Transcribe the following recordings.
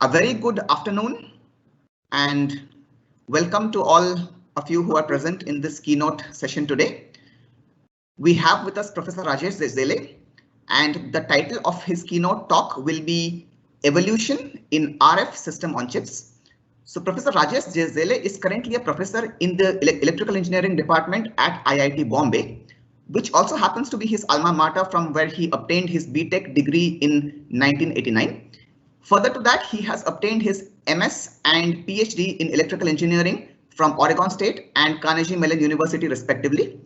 A very good afternoon and welcome to all of you who are present in this keynote session today. We have with us Professor Rajesh Zele, and the title of his keynote talk will be Evolution in RF System on Chips. So Professor Rajesh Zele is currently a professor in the Electrical Engineering Department at IIT Bombay, which also happens to be his alma mater from where he obtained his BTech degree in 1989. Further to that, he has obtained his MS and PhD in electrical engineering from Oregon State and Carnegie Mellon University respectively.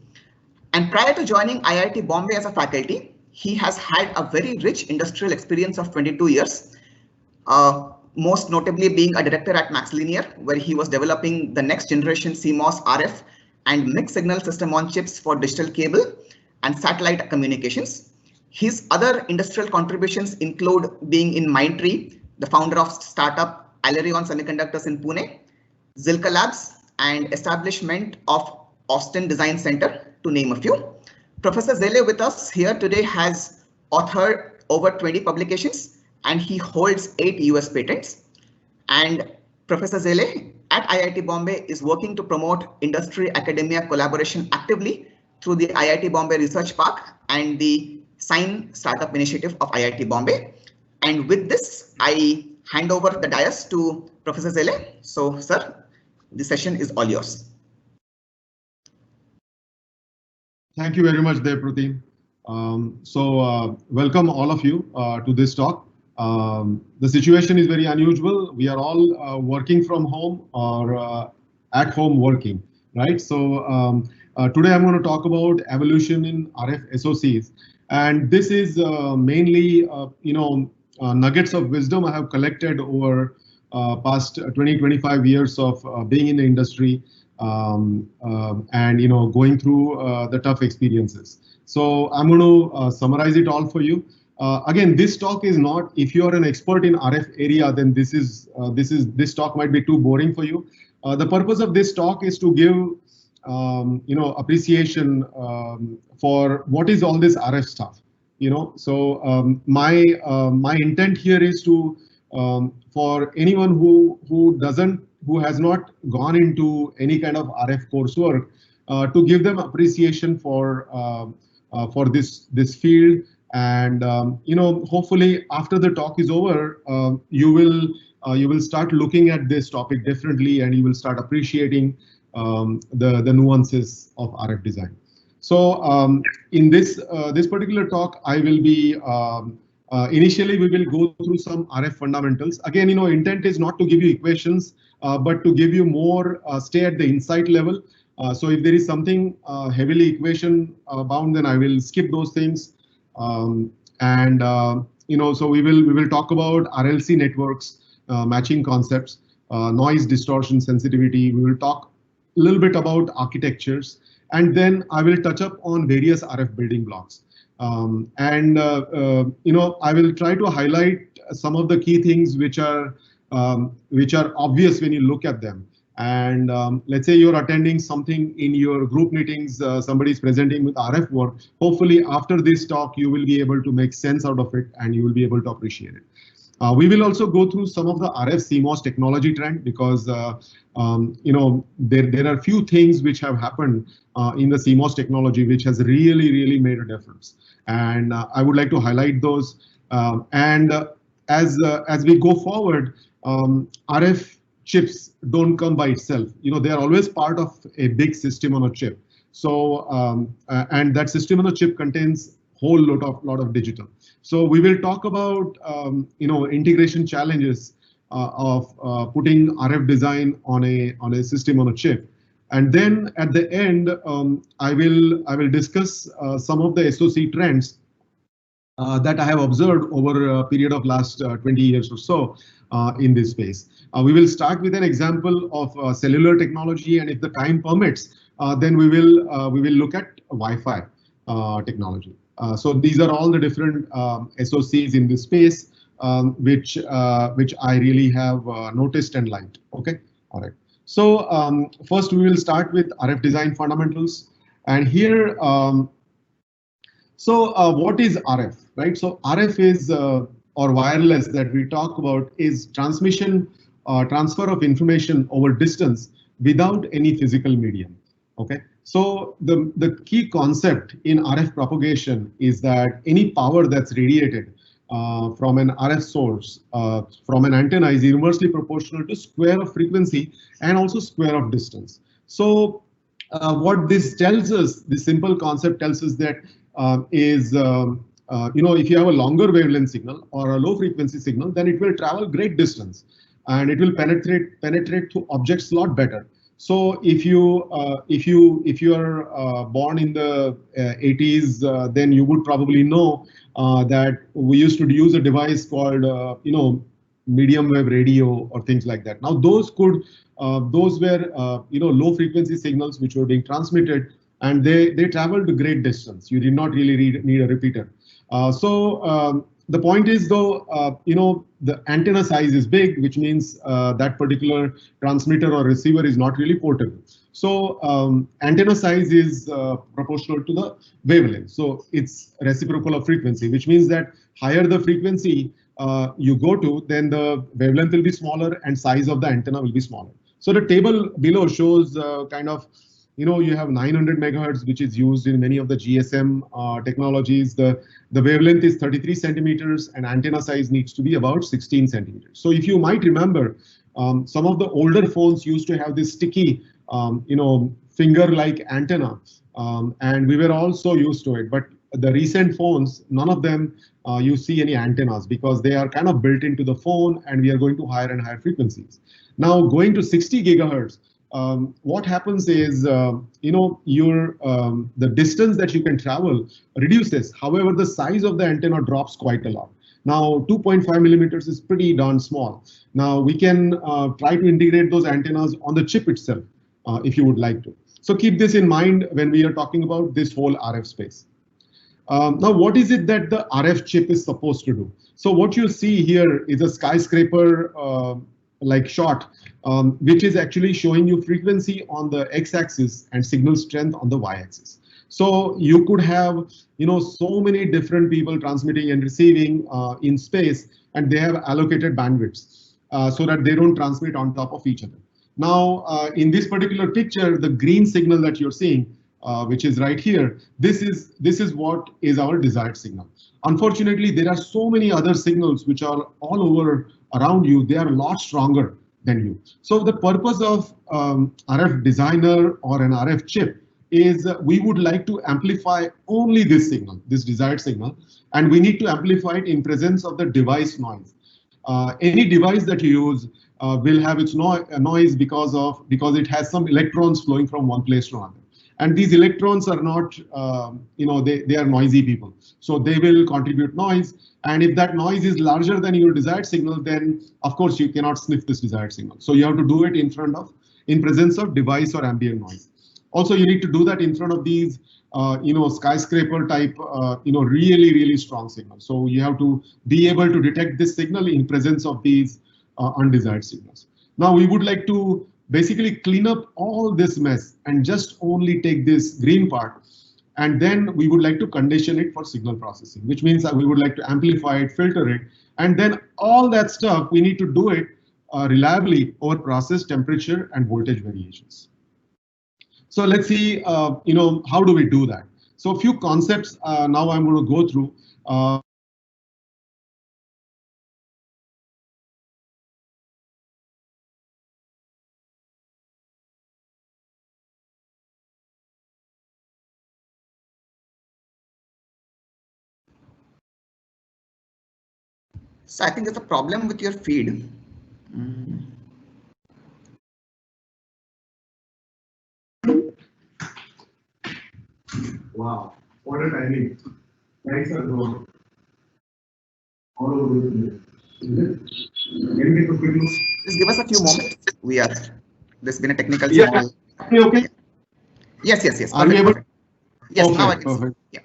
And prior to joining IIT Bombay as a faculty, he has had a very rich industrial experience of 22 years, most notably being a director at MaxLinear, where he was developing the next generation CMOS RF and mixed signal system on chips for digital cable and satellite communications. His other industrial contributions include being in Mindtree, the founder of startup Alerion Semiconductors in Pune, Zilka Labs, and establishment of Austin Design Center, to name a few. Professor Zele with us here today has authored over 20 publications and he holds 8 US patents. And Professor Zele at IIT Bombay is working to promote industry-academia collaboration actively through the IIT Bombay Research Park and the Sign Startup Initiative of IIT Bombay. And with this, I hand over the dais to Professor Zele. So, sir, the session is all yours. Thank you very much, Devpruti. Welcome all of you to this talk. The situation is very unusual. We are all working from home or at home working, right? So today I'm going to talk about evolution in RF SoCs. And this is mainly, nuggets of wisdom I have collected over past 20-25 years of being in the industry and going through the tough experiences. So I'm going to summarize it all for you. Again, this talk is not, if you are an expert in RF area, then this talk might be too boring for you. The purpose of this talk is to give appreciation for what is all this RF stuff, So my intent here is to for anyone who has not gone into any kind of RF coursework, to give them appreciation for this field, and hopefully after the talk is over, you will start looking at this topic differently, and you will start appreciating the nuances of RF design. So in this particular talk, I will be initially we will go through some RF fundamentals. Again, intent is not to give you equations, but to give you more stay at the insight level. So if there is something heavily equation bound, then I will skip those things. So we will talk about RLC networks, matching concepts, noise distortion sensitivity. We will talk a little bit about architectures, and then I will touch up on various RF building blocks. I will try to highlight some of the key things which are obvious when you look at them. And let's say you're attending something in your group meetings, somebody is presenting with RF work. Hopefully after this talk, you will be able to make sense out of it and you will be able to appreciate it. We will also go through some of the RF CMOS technology trend, because there are few things which have happened in the CMOS technology which has really made a difference, and I would like to highlight those. As we go forward, RF chips don't come by itself. They are always part of a big system on a chip. So and that system on a chip contains whole lot of digital. So we will talk about integration challenges of putting RF design on a system on a chip. And then at the end, I will discuss some of the SoC trends that I have observed over a period of last 20 years or so in this space. We will start with an example of cellular technology, and if the time permits, then we will look at Wi-Fi technology. So these are all the different SoCs in this space, which I really have noticed and liked. Okay, all right. So first we will start with RF design fundamentals, and here. So what is RF, right? So RF is or wireless that we talk about is transmission, transfer of information over distance without any physical medium. Okay, so the key concept in RF propagation is that any power that's radiated from an RF source from an antenna is inversely proportional to square of frequency and also square of distance. So what this tells us, this simple concept tells us that if you have a longer wavelength signal or a low frequency signal, then it will travel great distance and it will penetrate to objects a lot better. So if you are born in the 80s, then you would probably know that we used to use a device called medium wave radio or things like that. Now those were low frequency signals which were being transmitted, and they traveled a great distance. You did not really need a repeater. The point is, though, the antenna size is big, which means that particular transmitter or receiver is not really portable. So antenna size is proportional to the wavelength. So it's reciprocal of frequency, which means that higher the frequency you go to, then the wavelength will be smaller and size of the antenna will be smaller. So the table below shows you have 900 megahertz, which is used in many of the GSM technologies. The wavelength is 33 centimeters and antenna size needs to be about 16 centimeters. So if you might remember, some of the older phones used to have this sticky, finger-like antenna, and we were also used to it. But the recent phones, none of them you see any antennas because they are kind of built into the phone, and we are going to higher and higher frequencies. Now going to 60 gigahertz. What happens is, the distance that you can travel reduces. However, the size of the antenna drops quite a lot. Now, 2.5 millimeters is pretty darn small. Now, we can try to integrate those antennas on the chip itself, if you would like to. So keep this in mind when we are talking about this whole RF space. Now, what is it that the RF chip is supposed to do? So what you see here is a skyscraper like shot, which is actually showing you frequency on the x-axis and signal strength on the y-axis. So you could have, so many different people transmitting and receiving in space, and they have allocated bandwidths so that they don't transmit on top of each other. Now, in this particular picture, the green signal that you're seeing, which is right here, this is what is our desired signal. Unfortunately, there are so many other signals which are all over around you. They are a lot stronger than you. So the purpose of RF designer or an RF chip is we would like to amplify only this signal, this desired signal, and we need to amplify it in presence of the device noise. Any device that you use will have its noise because it has some electrons flowing from one place to another. And these electrons are not, they are noisy people. So they will contribute noise. And if that noise is larger than your desired signal, then of course you cannot sniff this desired signal. So you have to do it in presence of device or ambient noise. Also, you need to do that in front of these, skyscraper type, really, really strong signals. So you have to be able to detect this signal in presence of these undesired signals. Now we would like to basically clean up all this mess and just only take this green part, and then we would like to condition it for signal processing, which means that we would like to amplify it, filter it, and then all that stuff we need to do it reliably over process temperature and voltage variations. So let's see, how do we do that? So a few concepts now I'm going to go through. So I think there's a problem with your feed. Wow, what a timing. Lights are gone. All over the place. Is it? Can we take a quick look? Just give us a few moments. There's been a technical small. Okay. Yes. Are we able? Yes, perfect, now I can perfect. See.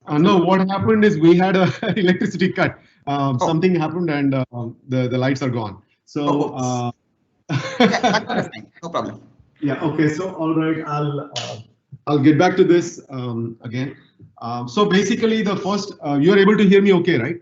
Yeah. No, what happened is we had a electricity cut. Something happened and the lights are gone. So that's fine. No problem. Yeah. Okay. So all right, I'll get back to this again. So basically, the first, you're able to hear me okay, right?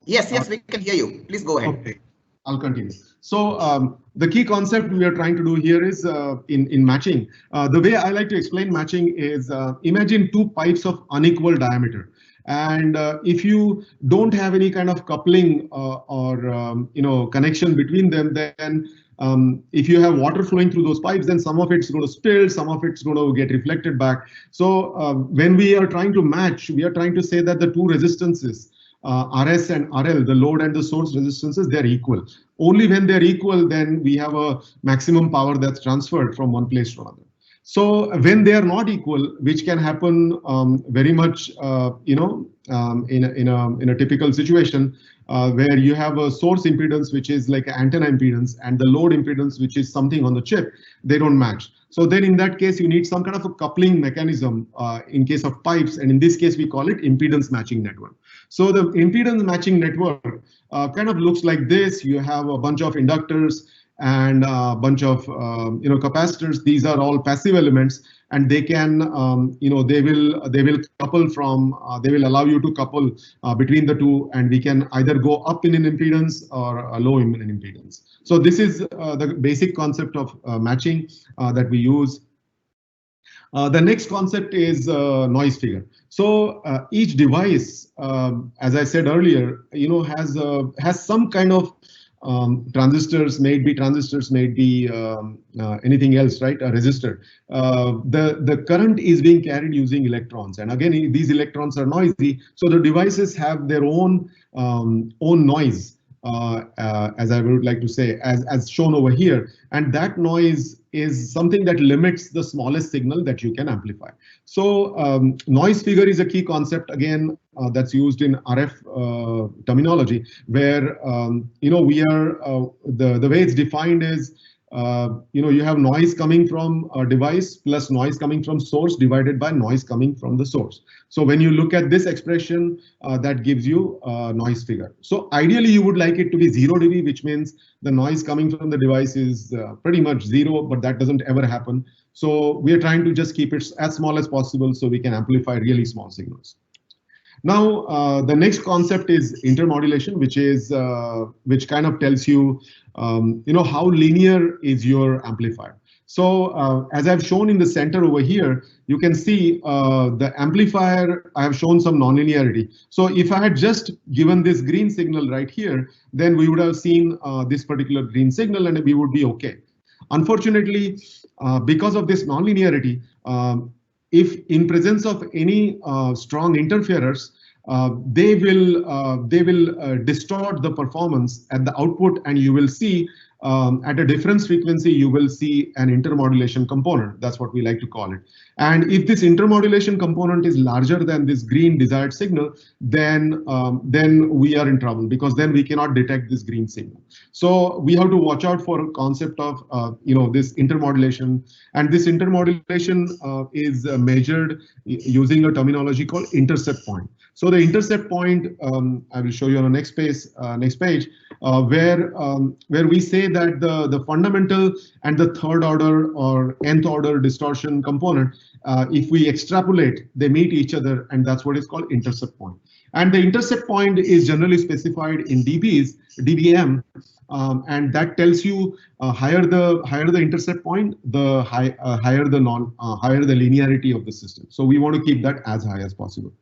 Yes, we can hear you. Please go ahead. Okay, I'll continue. So the key concept we are trying to do here is in matching. The way I like to explain matching is imagine two pipes of unequal diameter. And if you don't have any kind of coupling or connection between them, then if you have water flowing through those pipes, then some of it's going to spill, some of it's going to get reflected back. So when we are trying to match, we are trying to say that the two resistances, RS and RL, the load and the source resistances, they're equal. Only when they're equal, then we have a maximum power that's transferred from one place to another. So when they are not equal, which can happen very much, in a typical situation where you have a source impedance, which is like an antenna impedance, and the load impedance, which is something on the chip, they don't match. So then in that case, you need some kind of a coupling mechanism in case of pipes. And in this case, we call it impedance matching network. So the impedance matching network kind of looks like this. You have a bunch of inductors and a bunch of capacitors. These are all passive elements, and they can they will couple from they will allow you to couple between the two, and we can either go up in an impedance or a low in an impedance. So this is the basic concept of matching that we use. The next concept is noise figure. So each device, as I said earlier, has some kind of transistors, may be anything else, right? A resistor. The current is being carried using electrons, and again, these electrons are noisy, so the devices have their own noise. As I would like to say, as shown over here, and that noise is something that limits the smallest signal that you can amplify. So noise figure is a key concept again that's used in RF terminology, where we are the way it's defined is you have noise coming from a device plus noise coming from source divided by noise coming from the source. So when you look at this expression, that gives you a noise figure. So ideally, you would like it to be 0 dB, which means the noise coming from the device is pretty much 0, but that doesn't ever happen. So we are trying to just keep it as small as possible so we can amplify really small signals. Now, the next concept is intermodulation, which kind of tells you, how linear is your amplifier. So as I've shown in the center over here, you can see the amplifier, I have shown some nonlinearity. So if I had just given this green signal right here, then we would have seen this particular green signal and we would be okay. Unfortunately, because of this nonlinearity, if in presence of any strong interferers, they will distort the performance at the output, and you will see at a difference frequency, you will see an intermodulation component. That's what we like to call it. And if this intermodulation component is larger than this green desired signal, then we are in trouble, because then we cannot detect this green signal. So we have to watch out for a concept of this intermodulation, and this intermodulation is measured using a terminology called intercept point. So the intercept point, I will show you on the next page, where we say that the fundamental and the third order or nth order distortion component, if we extrapolate, they meet each other, and that's what is called intercept point. And the intercept point is generally specified in dBm, and that tells you higher the intercept point, the higher the linearity of the system. So we want to keep that as high as possible.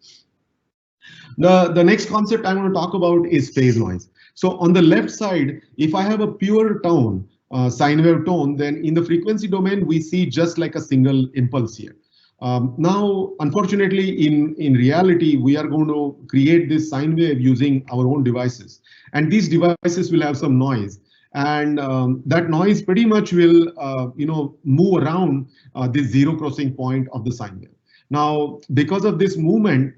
The next concept I want to talk about is phase noise. So on the left side, if I have a pure tone, sine wave tone, then in the frequency domain, we see just like a single impulse here. Now, unfortunately, in reality, we are going to create this sine wave using our own devices. And these devices will have some noise. And that noise pretty much will move around this zero crossing point of the sine wave. Now, because of this movement,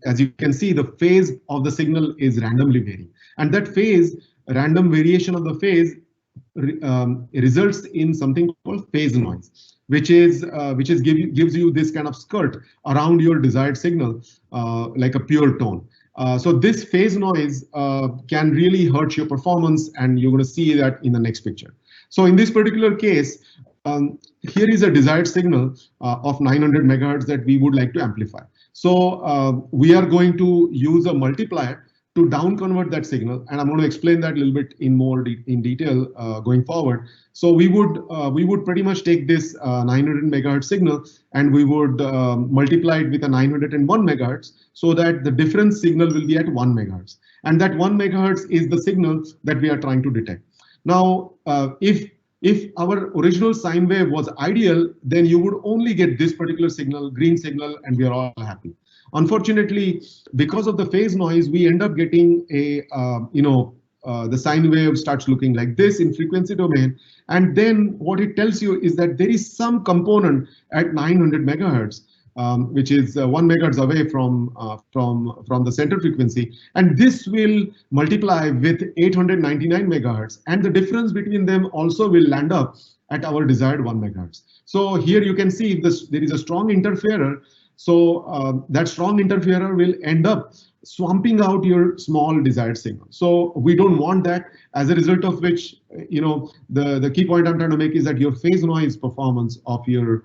as you can see, the phase of the signal is randomly varying. And that random variation of the phase results in something called phase noise, which gives you this kind of skirt around your desired signal, like a pure tone. So this phase noise can really hurt your performance, and you're going to see that in the next picture. So in this particular case, here is a desired signal of 900 megahertz that we would like to amplify. So we are going to use a multiplier to down convert that signal, and I'm going to explain that a little bit in more in detail going forward. So we would pretty much take this 900 megahertz signal and we would multiply it with a 901 megahertz, so that the difference signal will be at 1 megahertz, and that 1 megahertz is the signal that we are trying to detect. Now, if our original sine wave was ideal, then you would only get this particular signal, green signal, and we are all happy. Unfortunately, because of the phase noise, we end up getting a, the sine wave starts looking like this in frequency domain. And then what it tells you is that there is some component at 900 megahertz, which is 1 megahertz away from the center frequency. And this will multiply with 899 megahertz. And the difference between them also will land up at our desired 1 megahertz. So here you can see there is a strong interferer. So that strong interferer will end up swamping out your small desired signal. So we don't want that, as a result of which, the key point I'm trying to make is that your phase noise performance of your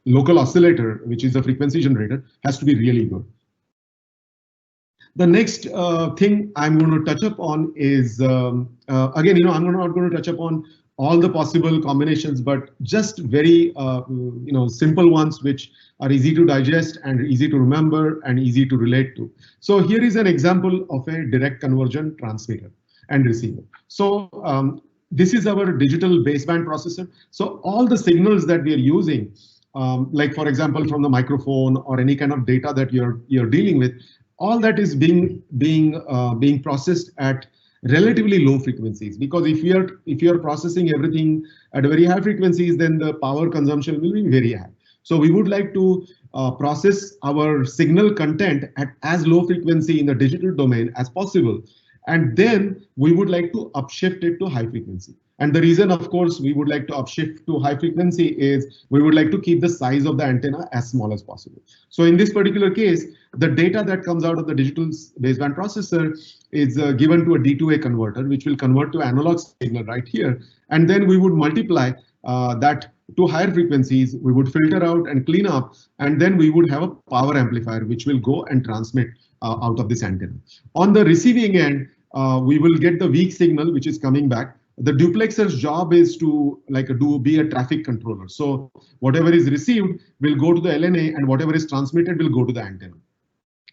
local oscillator, which is a frequency generator, has to be really good. The next thing I'm going to touch up on is, again, I'm not going to touch up on all the possible combinations, but just very simple ones which are easy to digest and easy to remember and easy to relate to. So here is an example of a direct conversion transmitter and receiver. So this is our digital baseband processor. So all the signals that we are using, like for example from the microphone or any kind of data that you're dealing with, all that is being processed at relatively low frequencies, because if you are processing everything at very high frequencies, then the power consumption will be very high. So we would like to process our signal content at as low frequency in the digital domain as possible, and then we would like to upshift it to high frequency. And the reason, of course, we would like to upshift to high frequency is we would like to keep the size of the antenna as small as possible. So in this particular case, the data that comes out of the digital baseband processor is given to a D2A converter, which will convert to analog signal right here. And then we would multiply that to higher frequencies, we would filter out and clean up, and then we would have a power amplifier, which will go and transmit out of this antenna. On the receiving end, we will get the weak signal, which is coming back. The duplexer's job is to be a traffic controller. So whatever is received will go to the LNA, and whatever is transmitted will go to the antenna.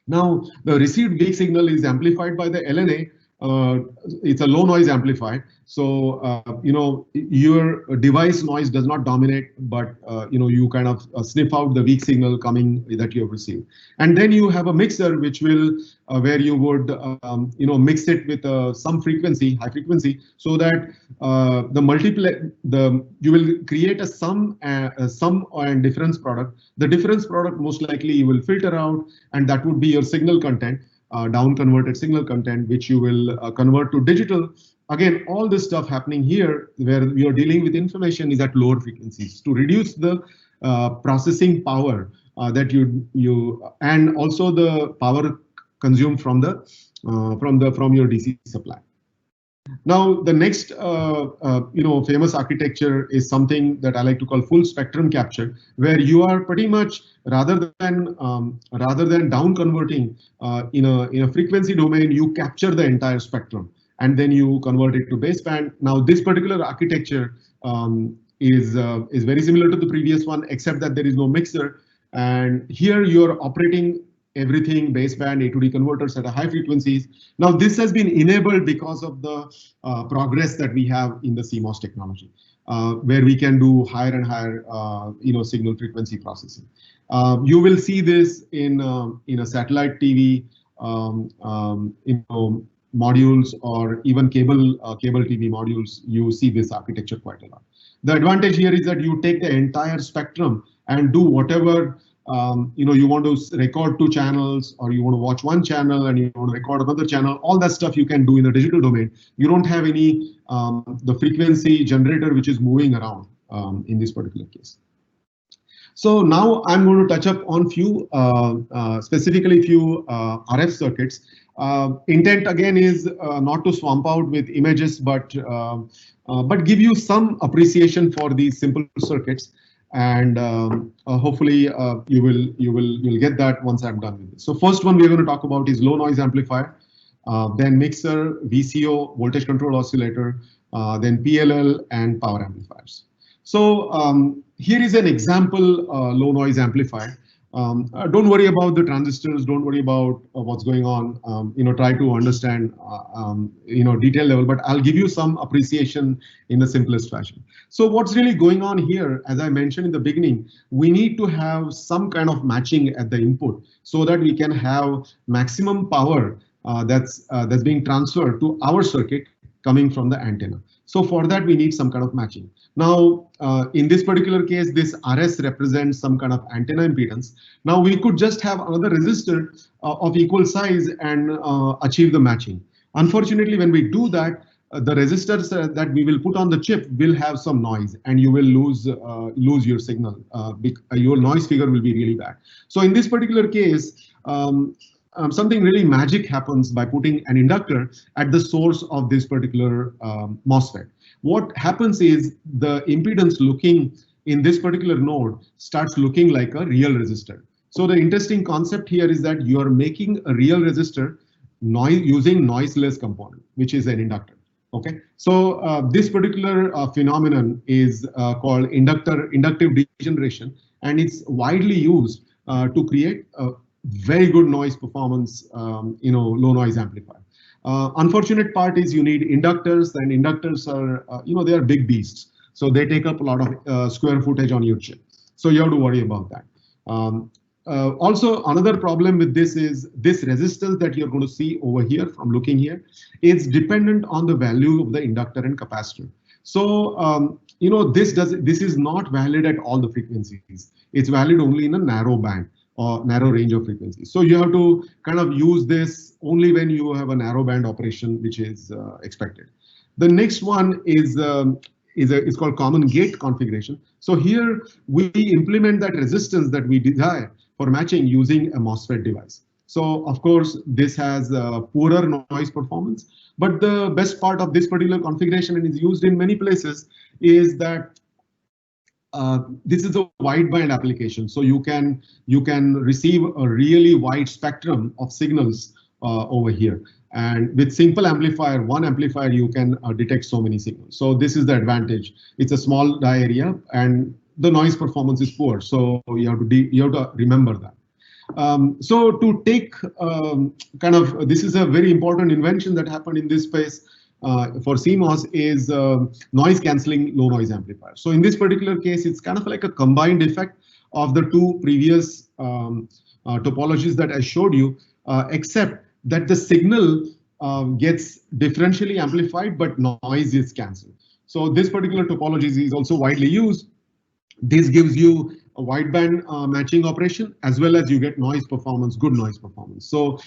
Now, the received weak signal is amplified by the LNA. It's a low noise amplifier. So, your device noise does not dominate, but, you kind of sniff out the weak signal coming that you have received. And then you have a mixer, which will, where you would, mix it with some frequency, high frequency, so that you will create a sum and difference product. The difference product most likely you will filter out, and that would be your signal content. Down converted signal content, which you will convert to digital. Again, all this stuff happening here where you're dealing with information is at lower frequencies to reduce the processing power that you and also the power consumed from your DC supply. Now, the next famous architecture is something that I like to call full spectrum capture, where you are pretty much rather than down converting in a frequency domain, you capture the entire spectrum and then you convert it to baseband. Now, this particular architecture is very similar to the previous one, except that there is no mixer, and here you're operating everything baseband A to D converters at a high frequencies. Now this has been enabled because of the progress that we have in the CMOS technology, where we can do higher and higher signal frequency processing. You will see this in a satellite TV modules, or even cable TV modules. You see this architecture quite a lot. The advantage here is that you take the entire spectrum and do whatever you want to record 2 channels, or you want to watch 1 channel and you want to record another channel. All that stuff you can do in the digital domain. You don't have any the frequency generator which is moving around in this particular case. So now I'm going to touch up on specifically few RF circuits. Intent again is not to swamp out with images, but give you some appreciation for these simple circuits. and hopefully you'll get that once I'm done with this. So first one we're going to talk about is low noise amplifier, then mixer, VCO, voltage control oscillator, then PLL and power amplifiers. So here is an example low noise amplifier. Don't worry about the transistors. Don't worry about what's going on. Try to understand, detail level. But I'll give you some appreciation in the simplest fashion. So what's really going on here, as I mentioned in the beginning, we need to have some kind of matching at the input so that we can have maximum power that's being transferred to our circuit coming from the antenna. So for that, we need some kind of matching. Now, in this particular case, this RS represents some kind of antenna impedance. Now we could just have another resistor of equal size and achieve the matching. Unfortunately, when we do that, the resistors that we will put on the chip will have some noise, and you will lose your signal. Your noise figure will be really bad. So in this particular case, something really magic happens by putting an inductor at the source of this particular MOSFET. What happens is the impedance looking in this particular node starts looking like a real resistor. So the interesting concept here is that you are making a real resistor using noiseless component, which is an inductor. Okay, so this particular phenomenon is called inductive degeneration, and it's widely used to create a very good noise performance, low noise amplifier. Unfortunate part is you need inductors, and inductors are, they are big beasts. So they take up a lot of square footage on your chip. So you have to worry about that. Also, another problem with this is this resistance that you're going to see over here from looking here is dependent on the value of the inductor and capacitor. So, this is not valid at all the frequencies. It's valid only in a narrow band or narrow range of frequencies. So you have to kind of use this only when you have a narrow band operation, which is expected. The next one is called common gate configuration. So here we implement that resistance that we desire for matching using a MOSFET device. So of course, this has poorer noise performance, but the best part of this particular configuration, and is used in many places, is that this is a wideband application. So you can receive a really wide spectrum of signals over here. And with simple amplifier, one amplifier, you can detect so many signals. So this is the advantage. It's a small die area and the noise performance is poor. So you have to remember that. So to take this is a very important invention that happened in this space for CMOS is noise cancelling low noise amplifier. So in this particular case, it's kind of like a combined effect of the two previous topologies that I showed you, except that the signal gets differentially amplified, but noise is cancelled. So this particular topology is also widely used. This gives you a wideband matching operation, as well as you get noise performance, good noise performance. So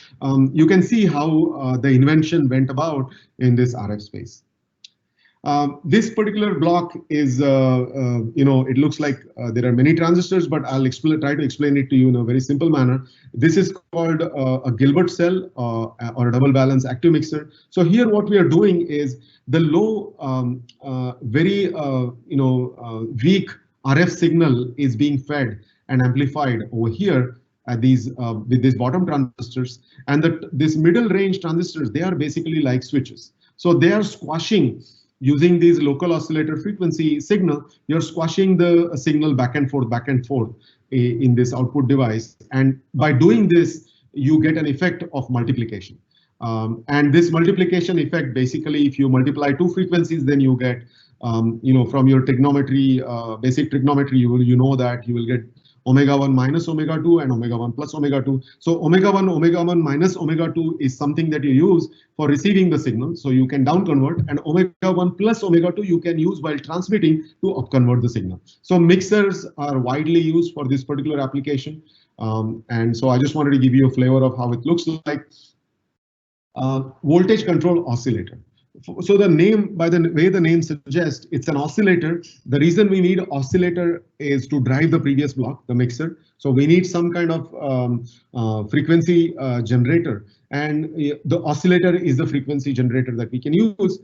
you can see how the invention went about in this RF space. This particular block is, it looks like there are many transistors, but I'll try to explain it to you in a very simple manner. This is called a Gilbert cell or a double balance active mixer. So here what we are doing is the low, very weak RF signal is being fed and amplified over here at these with these bottom transistors, and this middle range transistors, they are basically like switches. So they are squashing. Using these local oscillator frequency signal, you're squashing the signal back and forth in this output device. And by doing this, you get an effect of multiplication. And this multiplication effect, basically, if you multiply two frequencies, then you get, from your trigonometry, basic trigonometry, you know that you will get omega 1 minus omega 2 and omega 1 plus omega 2. So omega 1 minus omega 2 is something that you use for receiving the signal. So you can down convert, and omega 1 plus omega 2 you can use while transmitting to up convert the signal. So mixers are widely used for this particular application. And so I just wanted to give you a flavor of how it looks like. Voltage control oscillator. So the name, by the way the name suggests, it's an oscillator. The reason we need oscillator is to drive the previous block, the mixer. So we need some kind of frequency generator, and the oscillator is the frequency generator that we can use.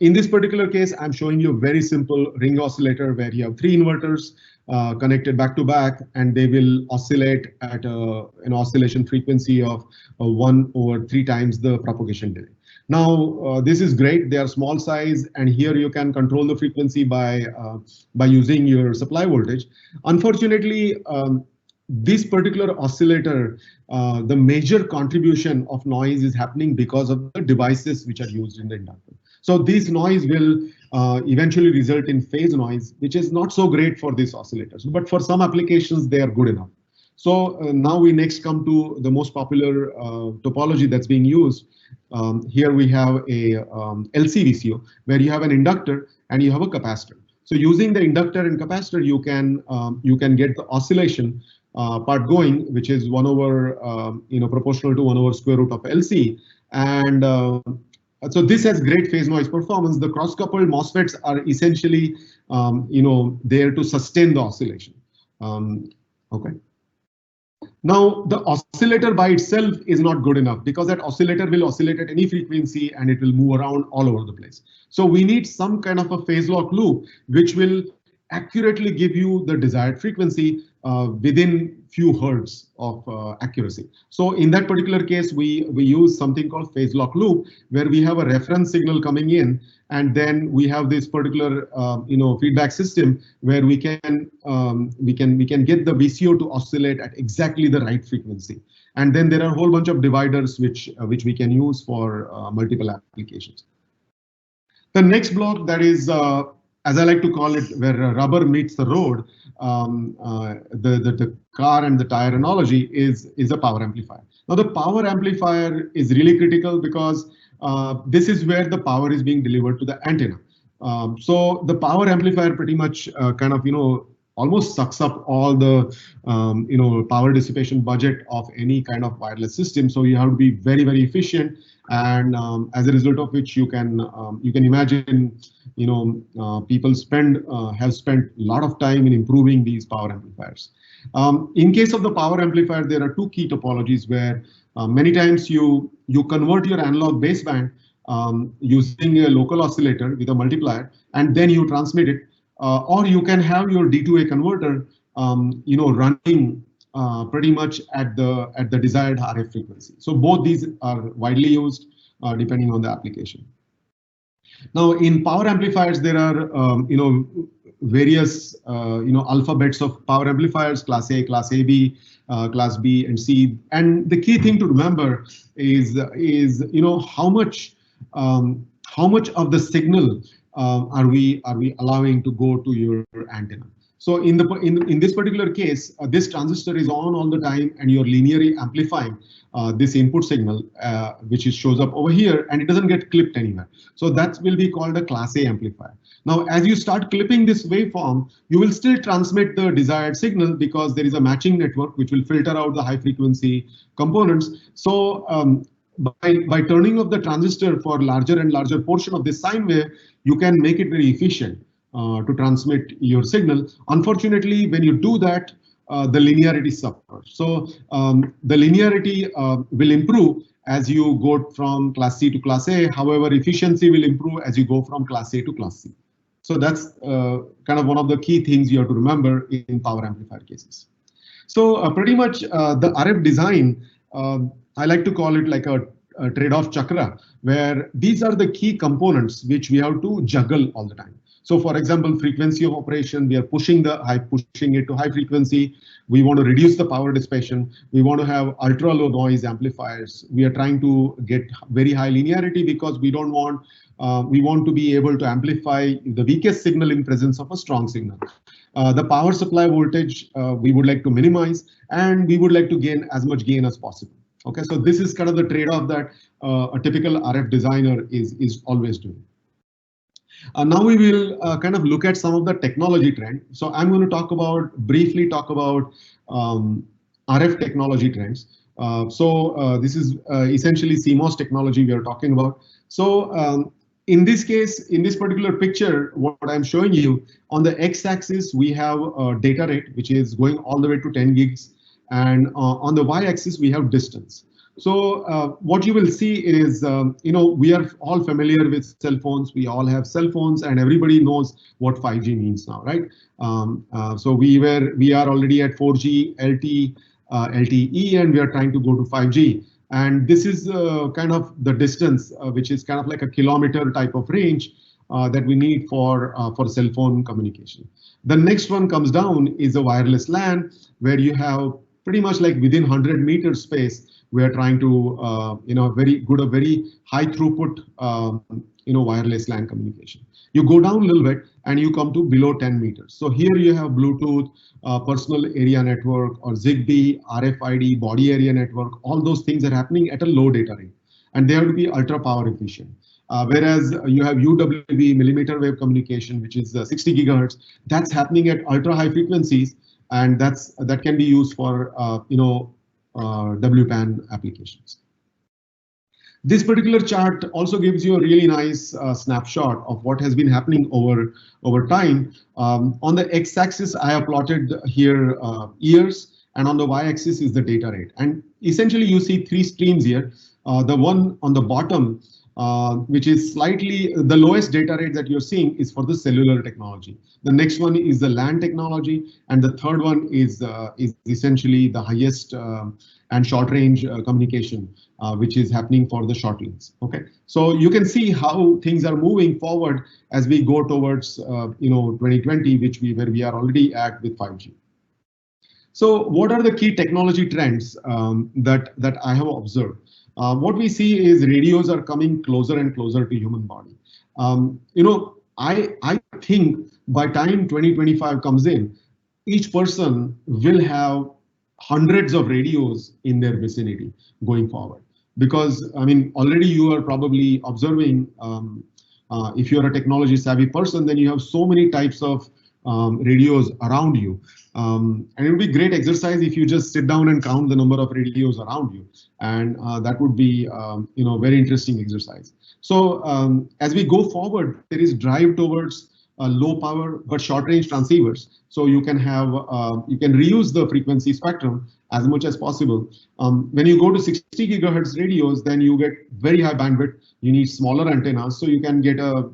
In this particular case, I'm showing you a very simple ring oscillator where you have 3 inverters connected back to back, and they will oscillate at an oscillation frequency of 1/3 times the propagation delay. Now, this is great. They are small size, and here you can control the frequency by using your supply voltage. Unfortunately, this particular oscillator, the major contribution of noise is happening because of the devices which are used in the inductor. So this noise will eventually result in phase noise, which is not so great for these oscillators, but for some applications, they are good enough. So now we next come to the most popular topology that's being used. Here we have a LC VCO, where you have an inductor and you have a capacitor. So using the inductor and capacitor, you can get the oscillation part going, which is 1/, proportional to 1/, square root of LC. And so this has great phase noise performance. The cross-coupled MOSFETs are essentially, there to sustain the oscillation. Okay. Now, the oscillator by itself is not good enough, because that oscillator will oscillate at any frequency and it will move around all over the place. So we need some kind of a phase lock loop which will accurately give you the desired frequency within few hertz of accuracy. So in that particular case, we use something called phase lock loop, where we have a reference signal coming in, and then we have this particular feedback system where we can get the VCO to oscillate at exactly the right frequency. And then there are a whole bunch of dividers which we can use for multiple applications. The next block, that is, as I like to call it, where rubber meets the road, the car and the tire analogy is a power amplifier. Now, the power amplifier is really critical because this is where the power is being delivered to the antenna. So the power amplifier pretty much almost sucks up all the power dissipation budget of any kind of wireless system. So you have to be very, very efficient, and as a result of which you can imagine people have spent a lot of time in improving these power amplifiers. In case of the power amplifier, there are 2 key topologies where many times you convert your analog baseband using a local oscillator with a multiplier, and then you transmit it. Or you can have your D2A converter, running pretty much at the desired RF frequency. So both these are widely used depending on the application. Now, in power amplifiers, there are various alphabets of power amplifiers: Class A, Class AB, Class B, and C. And the key thing to remember is how much of the signal are we allowing to go to your antenna. So in this particular case, this transistor is on all the time, and you're linearly amplifying this input signal, which shows up over here, and it doesn't get clipped anywhere. So that will be called a Class A amplifier. Now, as you start clipping this waveform, you will still transmit the desired signal because there is a matching network which will filter out the high frequency components. So by turning off the transistor for larger and larger portion of this sine wave, you can make it very efficient to transmit your signal. Unfortunately, when you do that, the linearity suffers. So the linearity will improve as you go from Class C to Class A. However, efficiency will improve as you go from Class A to Class C. So that's kind of one of the key things you have to remember in power amplifier cases. So pretty much the RF design, I like to call it like a trade-off chakra, where these are the key components which we have to juggle all the time. So for example, frequency of operation, we are pushing it to high frequency. We want to reduce the power dissipation. We want to have ultra low noise amplifiers. We are trying to get very high linearity because we want to be able to amplify the weakest signal in presence of a strong signal. The power supply voltage we would like to minimize, and we would like to gain as much gain as possible. Okay, so this is kind of the trade-off that a typical RF designer is always doing. Now we will kind of look at some of the technology trend. So I'm going to briefly talk about RF technology trends. This is essentially CMOS technology we are talking about. So in this case, in this particular picture, what I'm showing you, on the x-axis, we have data rate, which is going all the way to 10 gigs. And on the y-axis, we have distance. So what you will see is, we are all familiar with cell phones. We all have cell phones, and everybody knows what 5G means now, right? So we are already at 4G, LTE, and we are trying to go to 5G. And this is kind of the distance, which is kind of like a kilometer type of range that we need for cell phone communication. The next one comes down is a wireless LAN, where you have pretty much like within 100 meters space. We are trying to, a very high throughput, wireless LAN communication. You go down a little bit and you come to below 10 meters. So here you have Bluetooth, personal area network, or Zigbee, RFID, body area network. All those things are happening at a low data rate, and they have to be ultra power efficient. Whereas you have UWB, millimeter wave communication, which is 60 gigahertz. That's happening at ultra high frequencies, and that can be used for WPAN applications. This particular chart also gives you a really nice snapshot of what has been happening over time. On the x-axis, I have plotted here years, and on the y-axis is the data rate. And essentially, you see three streams here. The one on the bottom, which is slightly the lowest data rate that you're seeing, is for the cellular technology. The next one is the LAN technology, and the third one is essentially the highest and short range communication, which is happening for the short links. Okay, so you can see how things are moving forward as we go towards 2020, where we are already at with 5G. So what are the key technology trends that I have observed? What we see is radios are coming closer and closer to human body. I think by time 2025 comes in, each person will have hundreds of radios in their vicinity going forward. Because I mean, already you are probably observing, if you're a technology savvy person, then you have so many types of radios around you. And it would be great exercise if you just sit down and count the number of radios around you. And that would be, very interesting exercise. So as we go forward, there is drive towards low power but short range transceivers. So you can have, you can reuse the frequency spectrum as much as possible. When you go to 60 gigahertz radios, then you get very high bandwidth. You need smaller antennas, so you can get a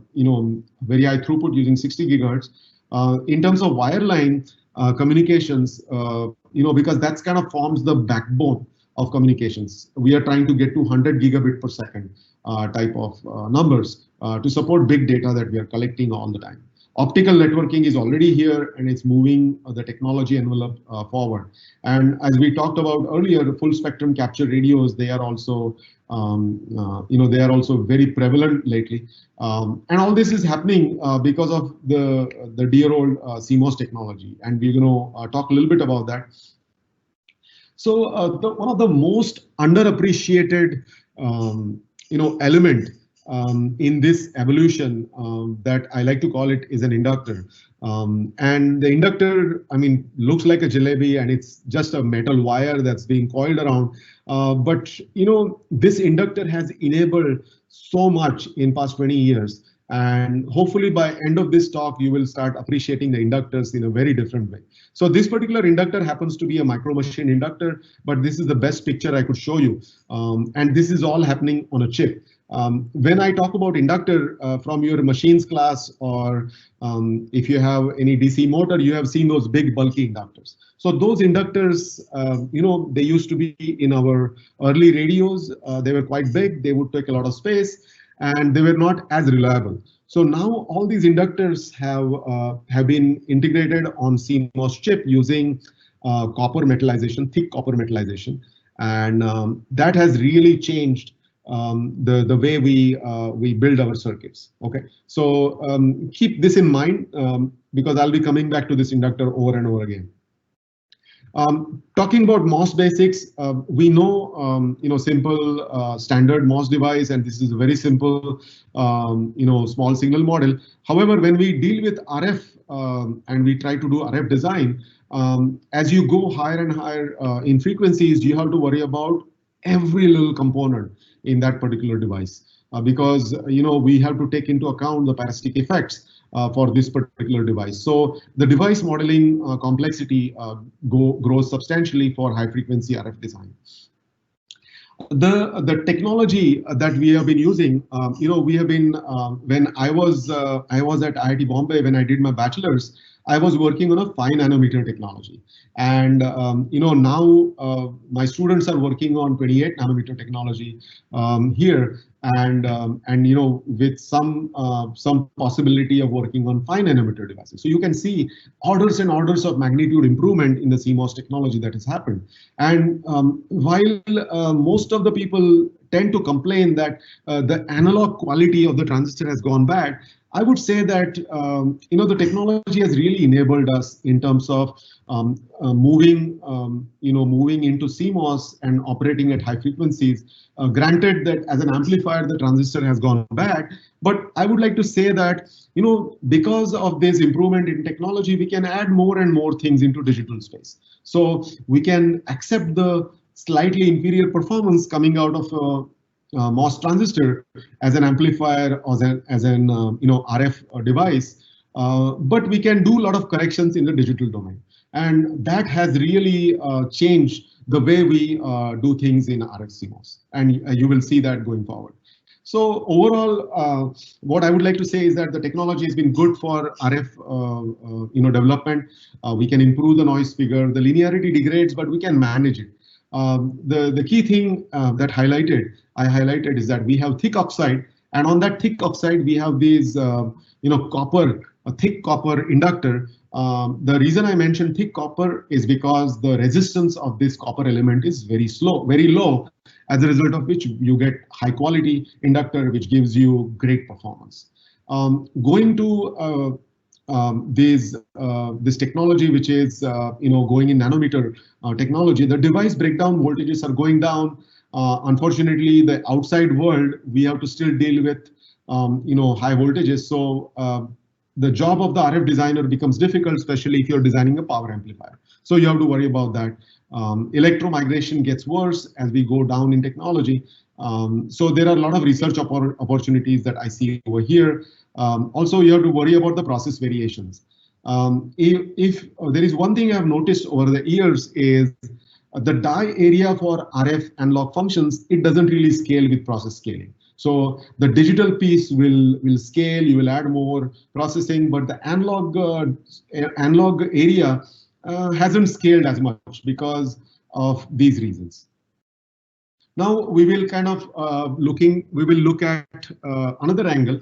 very high throughput using 60 gigahertz. In terms of wireline communications, because that's kind of forms the backbone of communications. We are trying to get to 100 gigabit per second type of numbers to support big data that we are collecting all the time. Optical networking is already here, and it's moving the technology envelope forward. And as we talked about earlier, full spectrum capture radios, they are also, they are also very prevalent lately. And all this is happening because of the dear old CMOS technology, and we're going to talk a little bit about that. So one of the most underappreciated, element in this evolution that I like to call it is an inductor. And the inductor, I mean, looks like a jalebi, and it's just a metal wire that's being coiled around. But this inductor has enabled so much in past 20 years. And hopefully by end of this talk, you will start appreciating the inductors in a very different way. So this particular inductor happens to be a micro machine inductor, but this is the best picture I could show you. And this is all happening on a chip. When I talk about inductor from your machines class, or if you have any DC motor, you have seen those big bulky inductors. So those inductors, they used to be in our early radios. They were quite big. They would take a lot of space, and they were not as reliable. So now all these inductors have been integrated on CMOS chip using copper metallization, thick copper metallization, and that has really changed the way we build our circuits. Okay, so keep this in mind because I'll be coming back to this inductor over and over again. Talking about MOS basics, we know simple standard MOS device, and this is a very simple small signal model. However, when we deal with RF and we try to do RF design, as you go higher and higher in frequencies, you have to worry about every little component in that particular device because we have to take into account the parasitic effects for this particular device. So the device modeling complexity grows substantially for high frequency RF design. The technology that we have been using, we have been when I was at IIT Bombay when I did my bachelor's, I was working on a 5 nanometer technology, and now my students are working on 28 nanometer technology here, and with some possibility of working on 5 nanometer devices. So you can see orders and orders of magnitude improvement in the CMOS technology that has happened. And while most of the people tend to complain that the analog quality of the transistor has gone bad, I would say that the technology has really enabled us in terms of moving into CMOS and operating at high frequencies. Granted that as an amplifier, the transistor has gone bad, but I would like to say that because of this improvement in technology, we can add more and more things into digital space. So we can accept the slightly inferior performance coming out of MOS transistor as an amplifier or as an RF device, but we can do a lot of corrections in the digital domain, and that has really changed the way we do things in RF CMOS, and you will see that going forward. So overall, what I would like to say is that the technology has been good for RF development. We can improve the noise figure. The linearity degrades, but we can manage it. The key thing that I highlighted is that we have thick oxide, and on that thick oxide we have these a thick copper inductor. The reason I mentioned thick copper is because the resistance of this copper element is very low, as a result of which you get high quality inductor, which gives you great performance. Going to this technology, which is going in nanometer technology, the device breakdown voltages are going down. Unfortunately, the outside world, we have to still deal with high voltages. So the job of the RF designer becomes difficult, especially if you're designing a power amplifier. So you have to worry about that. Electromigration gets worse as we go down in technology. So there are a lot of research opportunities that I see over here. Also, you have to worry about the process variations. If there is one thing I've noticed over the years is the die area for RF analog functions, it doesn't really scale with process scaling. So the digital piece will scale, you will add more processing, but the analog area hasn't scaled as much because of these reasons. Now we will kind of look at another angle.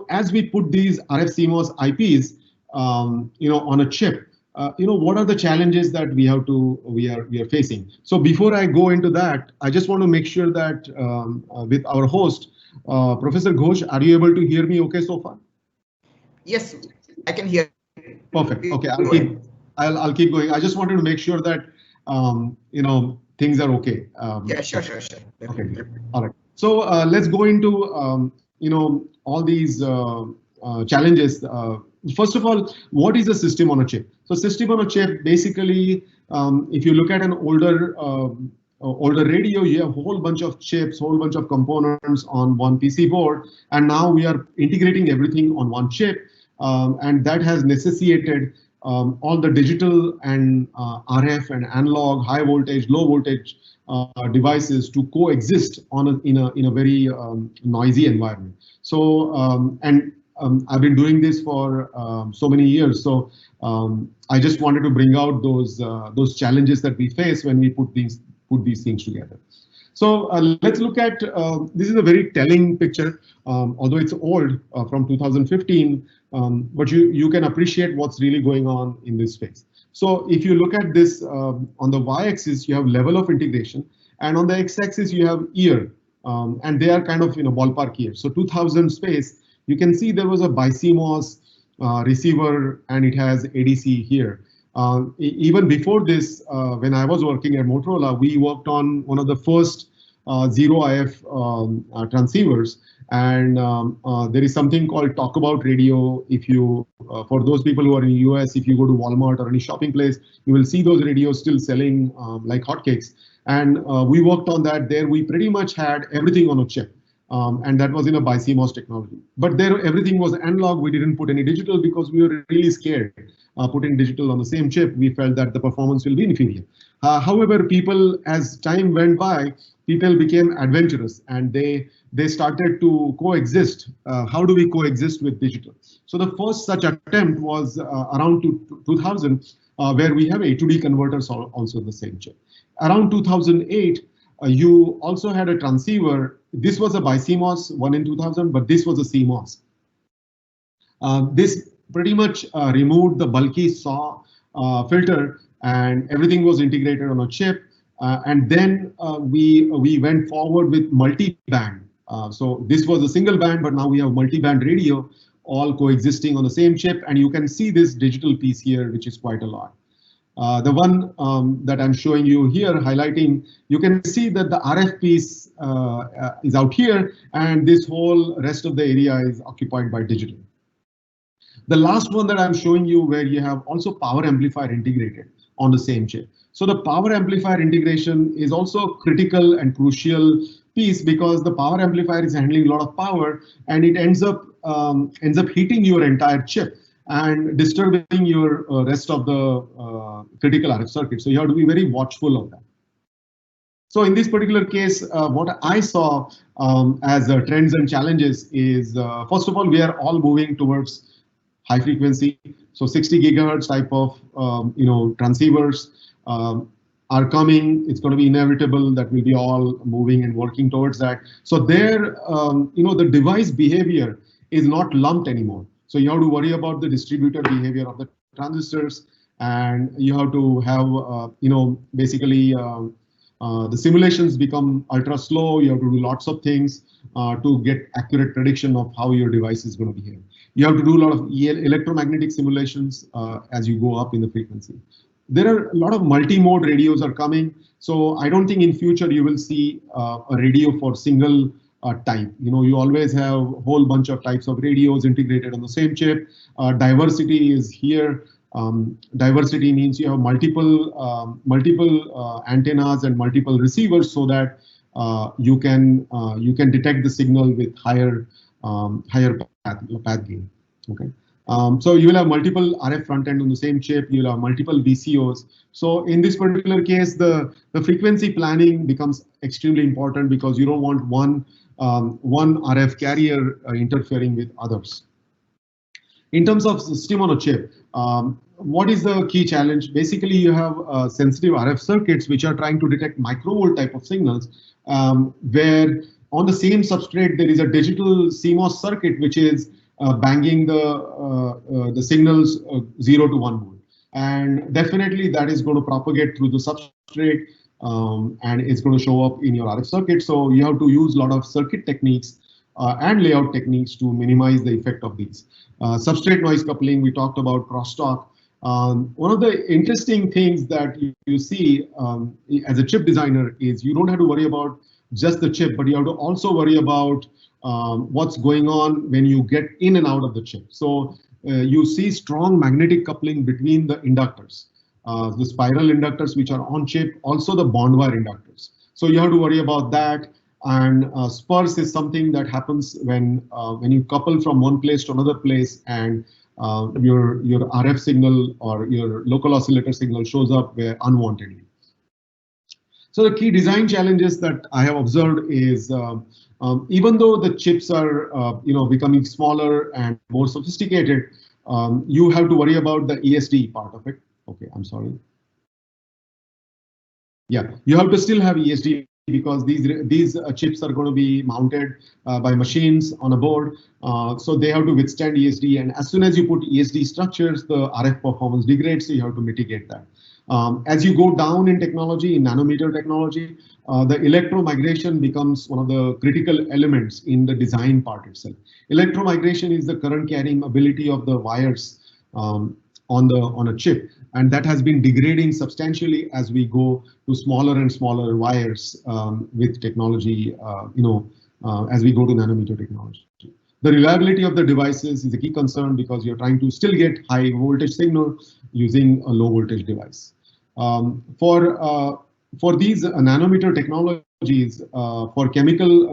As we put these RF CMOS IPs, on a chip, what are the challenges that we are facing? So before I go into that, I just want to make sure that with our host, Professor Ghosh, are you able to hear me okay so far? Yes, I can hear. Perfect. Okay, I'll keep going. I just wanted to make sure that things are okay. Yeah, sure. Okay, all right. So let's go into all these challenges. First of all, what is a system on a chip? So system on a chip, basically, if you look at an older radio, you have a whole bunch of chips, whole bunch of components on one PC board, and now we are integrating everything on one chip, and that has necessitated all the digital and RF and analog, high voltage, low voltage devices to coexist in a very noisy environment. So I've been doing this for so many years. So I just wanted to bring out those challenges that we face when we put these things together. So let's look at this is a very telling picture, although it's old from 2015, but you can appreciate what's really going on in this space. So if you look at this on the y-axis, you have level of integration, and on the x-axis you have year, and they are kind of ballpark year. So 2000 space, you can see there was a BiCMOS receiver, and it has ADC here. Even before this, when I was working at Motorola, we worked on one of the first zero IF transceivers, and there is something called Talkabout Radio. If you, for those people who are in the US, if you go to Walmart or any shopping place, you will see those radios still selling like hotcakes. And we worked on that there. We pretty much had everything on a chip. And that was in a BiCMOS technology. But there, everything was analog. We didn't put any digital because we were really scared putting digital on the same chip. We felt that the performance will be inferior. However, as time went by, people became adventurous and they started to coexist. How do we coexist with digital? So the first such attempt was around 2000, where we have A2D converters also in the same chip. Around 2008, you also had a transceiver. This was a BiCMOS one in 2000, but this was a CMOS. This pretty much removed the bulky SAW filter, and everything was integrated on a chip. And then we went forward with multi-band. So this was a single band, but now we have multi-band radio all coexisting on the same chip. And you can see this digital piece here, which is quite a lot. The one that I'm showing you here, highlighting, you can see that the RF piece is out here, and this whole rest of the area is occupied by digital. The last one that I'm showing you, where you have also power amplifier integrated on the same chip. So the power amplifier integration is also critical and crucial piece, because the power amplifier is handling a lot of power, and it ends up heating your entire chip and disturbing your rest of the critical RF circuit. So you have to be very watchful of that. So in this particular case, what I saw as trends and challenges is, first of all, we are all moving towards high frequency. So 60 gigahertz type of transceivers are coming. It's going to be inevitable that we'll be all moving and working towards that. So there, the device behavior is not lumped anymore. So you have to worry about the distributed behavior of the transistors, and you have to have, basically the simulations become ultra slow. You have to do lots of things to get accurate prediction of how your device is going to behave. You have to do a lot of electromagnetic simulations as you go up in the frequency. There are a lot of multi-mode radios are coming. So I don't think in future you will see a radio for single type. You always have a whole bunch of types of radios integrated on the same chip. Diversity is here. Diversity means you have multiple antennas and multiple receivers, so that you can detect the signal with higher path gain. Okay. So you will have multiple RF front end on the same chip. You'll have multiple VCOs. So in this particular case, the frequency planning becomes extremely important, because you don't want one RF carrier interfering with others. In terms of system on a chip, what is the key challenge? Basically, you have sensitive RF circuits which are trying to detect microvolt type of signals, where on the same substrate there is a digital CMOS circuit which is banging the signals 0 to 1 volt, and definitely that is going to propagate through the substrate, and it's going to show up in your RF circuit. So you have to use a lot of circuit techniques and layout techniques to minimize the effect of these. Substrate noise coupling, we talked about crosstalk. One of the interesting things that you see as a chip designer is you don't have to worry about just the chip, but you have to also worry about what's going on when you get in and out of the chip. So you see strong magnetic coupling between the inductors, the spiral inductors which are on chip, also the bond wire inductors. So you have to worry about that. And spurs is something that happens when you couple from one place to another place, and your RF signal or your local oscillator signal shows up where unwantedly. So the key design challenges that I have observed is, even though the chips are becoming smaller and more sophisticated, you have to worry about the ESD part of it. Okay, I'm sorry. Yeah, you have to still have ESD, because these chips are going to be mounted by machines on a board, so they have to withstand ESD. And as soon as you put ESD structures, the RF performance degrades, so you have to mitigate that. As you go down in technology, in nanometer technology, the electromigration becomes one of the critical elements in the design part itself. Electromigration is the current carrying ability of the wires on a chip, and that has been degrading substantially as we go to smaller and smaller wires with technology, as we go to nanometer technology. The reliability of the devices is a key concern, because you're trying to still get high voltage signal using a low voltage device. For these nanometer technologies, for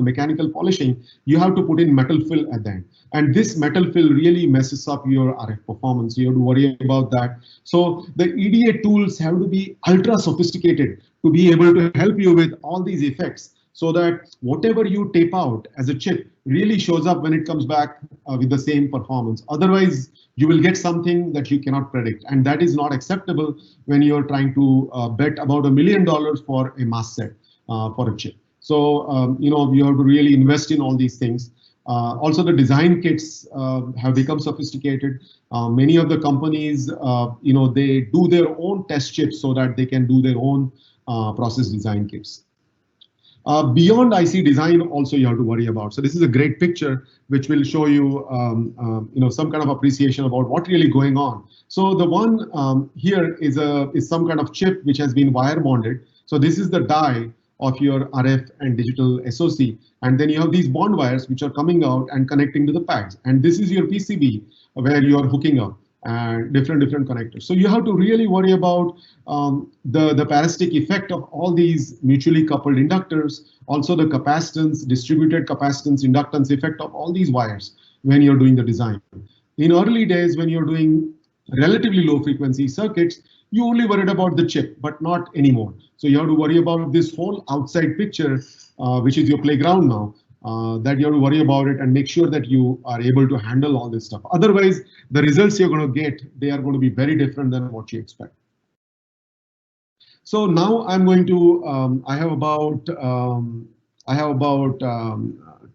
mechanical polishing, you have to put in metal fill at the end. And this metal fill really messes up your RF performance. You have to worry about that. So the EDA tools have to be ultra sophisticated to be able to help you with all these effects. so that whatever you tape out as a chip really shows up when it comes back with the same performance. Otherwise, you will get something that you cannot predict, and that is not acceptable when you're trying to bet about $1 million for a mask set for a chip. So you have to really invest in all these things. Also, the design kits have become sophisticated. Many of the companies, they do their own test chips so that they can do their own process design kits. Beyond IC design, also you have to worry about. So this is a great picture which will show you, some kind of appreciation about what really going on. So the one here is some kind of chip which has been wire bonded. So this is the die of your RF and digital SoC, and then you have these bond wires which are coming out and connecting to the pads. And this is your PCB where you are hooking up and different connectors. So you have to really worry about the parasitic effect of all these mutually coupled inductors, also the capacitance, distributed capacitance, inductance effect of all these wires when you're doing the design. In early days, when you're doing relatively low frequency circuits, you only worried about the chip, but not anymore. So you have to worry about this whole outside picture, which is your playground now, that you have to worry about it and make sure that you are able to handle all this stuff. Otherwise, the results you're going to get, they are going to be very different than what you expect. So now I'm going to, I have about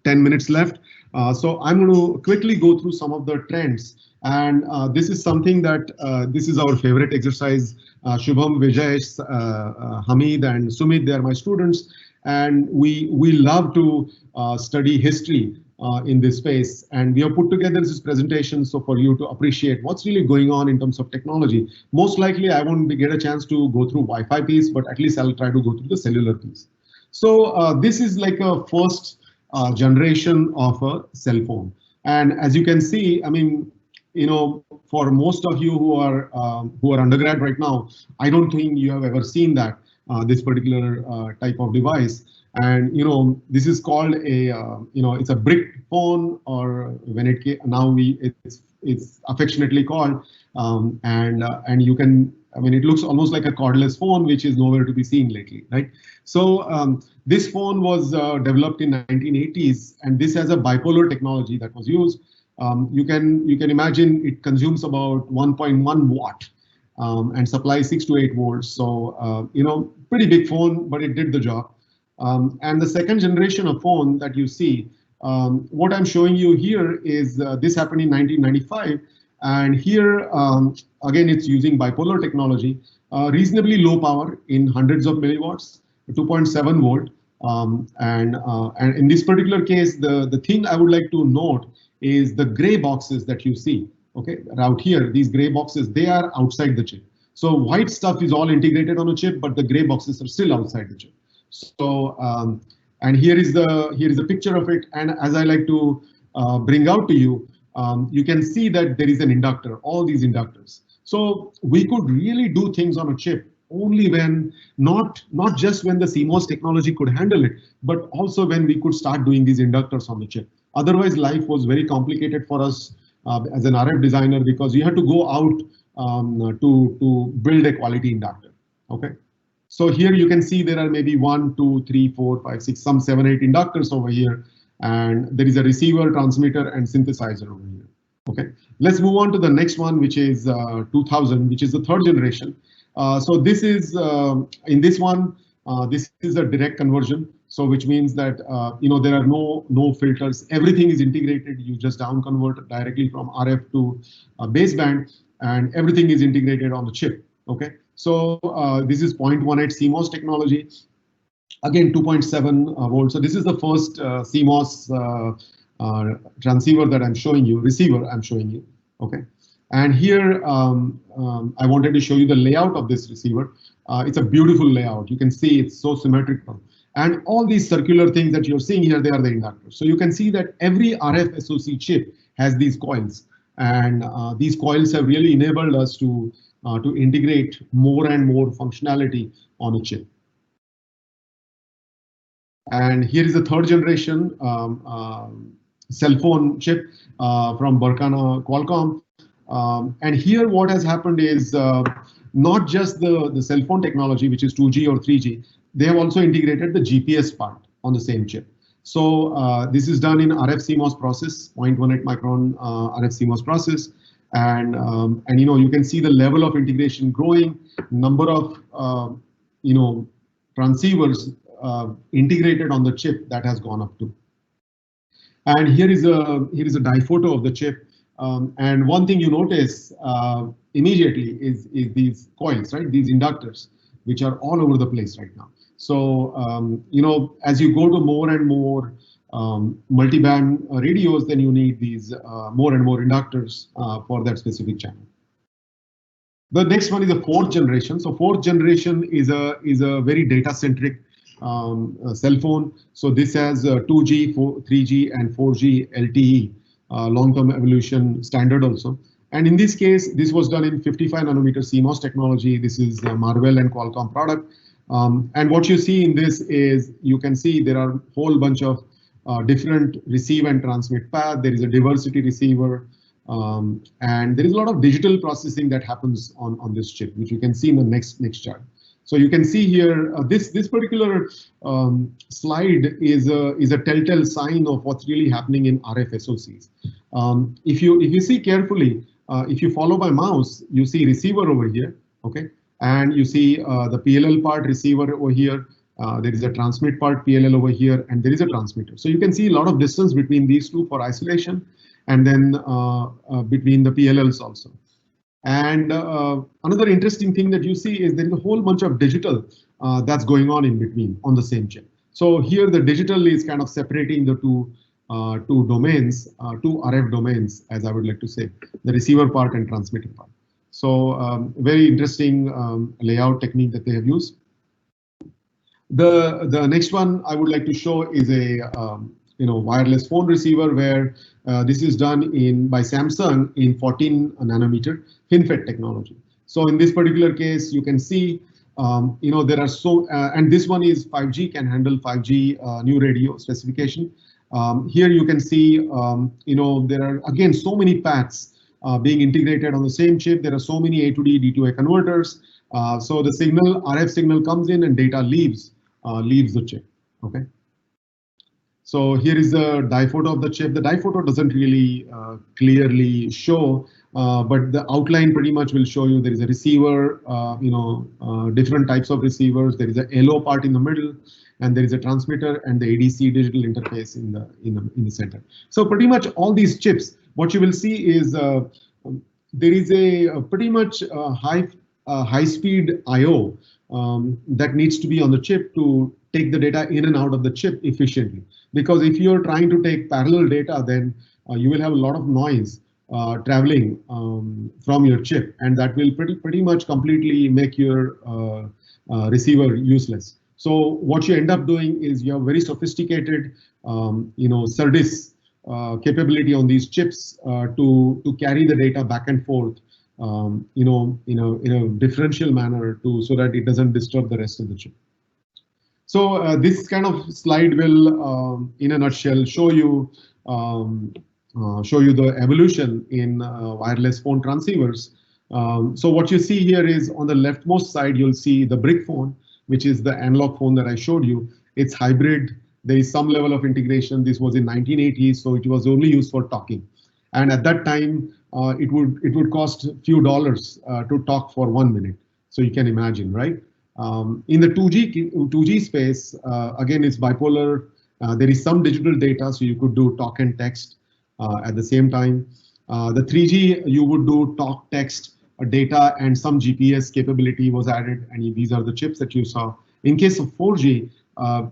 10 minutes left. So I'm going to quickly go through some of the trends. And this is something that this is our favorite exercise. Shubham, Vijay, Hamid, and Sumit, they are my students. And we love to study history in this space. And we have put together this presentation so for you to appreciate what's really going on in terms of technology. Most likely, I won't get a chance to go through Wi-Fi piece, but at least I'll try to go through the cellular piece. So this is like a first generation of a cell phone. And as you can see, I mean, for most of you who are undergrad right now, I don't think you have ever seen that this particular type of device. And this is called a it's a brick phone, or when it came, now it's affectionately called, and you can, I mean, it looks almost like a cordless phone, which is nowhere to be seen lately, right? So this phone was developed in 1980s, and this has a bipolar technology that was used. You can imagine it consumes about 1.1 watt and supplies 6 to 8 volts. So pretty big phone, but it did the job. And the second generation of phone that you see, what I'm showing you here is this happened in 1995. And here, again, it's using bipolar technology, reasonably low power in hundreds of milliwatts, 2.7 volt. And in this particular case, the thing I would like to note is the gray boxes that you see, okay, out here, these gray boxes, they are outside the chip. So white stuff is all integrated on a chip, but the gray boxes are still outside the chip. So, and here is a picture of it. And as I like to bring out to you, you can see that there is an inductor, all these inductors. So we could really do things on a chip only when, not just when the CMOS technology could handle it, but also when we could start doing these inductors on the chip. Otherwise, life was very complicated for us as an RF designer, because you had to go out to build a quality inductor. Okay. So here you can see there are maybe 1, 2, 3, 4, 5, 6, some 7, 8 inductors over here. And there is a receiver, transmitter, and synthesizer over here. Okay, let's move on to the next one, which is 2000, which is the third generation. So this is, in this one, this is a direct conversion. So which means that, there are no filters. Everything is integrated. You just down convert directly from RF to baseband, and everything is integrated on the chip. Okay, so this is 0.18 CMOS technology. Again, 2.7 volts. So this is the first CMOS transceiver that I'm showing you, receiver I'm showing you. Okay, and here I wanted to show you the layout of this receiver. It's a beautiful layout. You can see it's so symmetrical. And all these circular things that you're seeing here, they are the inductors. So you can see that every RF SoC chip has these coils, and these coils have really enabled us to integrate more and more functionality on a chip. And here is the third generation cell phone chip from Berkana Qualcomm. And here what has happened is not just the cell phone technology, which is 2G or 3G, they have also integrated the GPS part. on the same chip. So this is done in RF CMOS process, 0.18 micron RF CMOS process, and you can see the level of integration growing, number of transceivers integrated on the chip that has gone up to. And here is a diphoto of the chip. And one thing you notice immediately is these coils, right? These inductors, which are all over the place right now. So as you go to more and more multi-band radios, then you need these more and more inductors for that specific channel. The next one is the fourth generation. So fourth generation is a very data-centric cell phone. So this has 2G, 3G, and 4G LTE long-term evolution standard also. And in this case, this was done in 55 nanometer CMOS technology. This is a Marvell and Qualcomm product. And what you see in this is you can see there are a whole bunch of different receive and transmit path. There is a diversity receiver. And there is a lot of digital processing that happens on this chip, which you can see in the next chart. So you can see here, this particular slide is a telltale sign of what's really happening in RF SoCs. If you see carefully, if you follow my mouse, you see receiver over here, okay, and you see the PLL part receiver over here. There is a transmit part PLL over here, and there is a transmitter. So you can see a lot of distance between these two for isolation, and then between the PLLs also. And another interesting thing that you see is there is a whole bunch of digital that's going on in between on the same chip. So here the digital is kind of separating the two domains, two RF domains, as I would like to say, the receiver part and transmitter part. So very interesting layout technique that they have used. The next one I would like to show is a wireless phone receiver, where this is done by Samsung in 14 nanometer FinFET technology. So in this particular case, you can see there are and this one is 5G, can handle 5G new radio specification. Here you can see there are again so many paths being integrated on the same chip. There are so many A to D, D to A converters. So the RF signal comes in and data leaves the chip. Okay. So here is the diphoto of the chip. The diphoto doesn't really clearly show, but the outline pretty much will show you there is a receiver, different types of receivers. There is a LO part in the middle, and there is a transmitter and the ADC digital interface in the center. So pretty much all these chips, what you will see is there is a pretty much high speed I/O that needs to be on the chip to take the data in and out of the chip efficiently. Because if you're trying to take parallel data, then you will have a lot of noise traveling from your chip, and that will pretty much completely make your receiver useless. So what you end up doing is you have very sophisticated, SerDes capability on these chips to carry the data back and forth, in a differential manner so that it doesn't disturb the rest of the chip. So this kind of slide will, in a nutshell, show you the evolution in wireless phone transceivers. So what you see here is on the leftmost side, you'll see the brick phone, which is the analog phone that I showed you. It's hybrid. There is some level of integration. This was in 1980s, so it was only used for talking. And at that time, it would cost a few dollars to talk for 1 minute. So you can imagine, right? In the 2G space, again, it's bipolar. There is some digital data, so you could do talk and text at the same time. The 3G, you would do talk, text, data, and some GPS capability was added, and these are the chips that you saw. In case of 4G,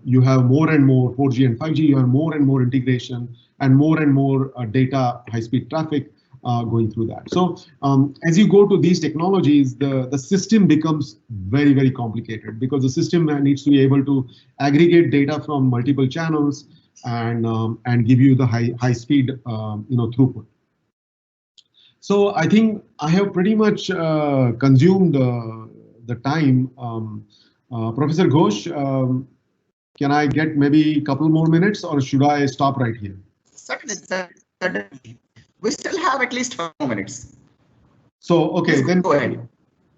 you have more and more 4G and 5G, you have more and more integration and more data, high-speed traffic going through that. So as you go to these technologies, the system becomes very, very complicated, because the system needs to be able to aggregate data from multiple channels and give you the high speed throughput. So I think I have pretty much consumed the time. Professor Ghosh, can I get maybe a couple more minutes, or should I stop right here? Certainly. We still have at least 5 more minutes. So okay, then go ahead.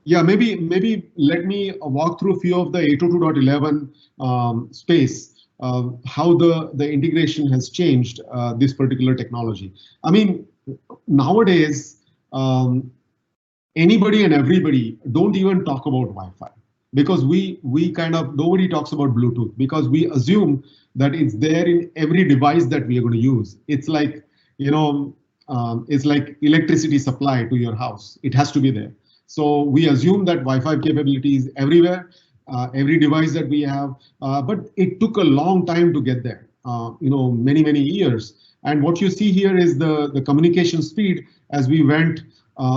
Yeah, maybe let me walk through a few of the 802.11 space. how the integration has changed this particular technology. I mean, nowadays, anybody and everybody don't even talk about Wi-Fi, because we kind of, nobody talks about Bluetooth, because we assume that it's there in every device that we are going to use. It's like, you know, it's like electricity supply to your house. It has to be there. So we assume that Wi-Fi capability is everywhere, every device that we have, but it took a long time to get there, you know, many years. And what you see here is the communication speed as we went,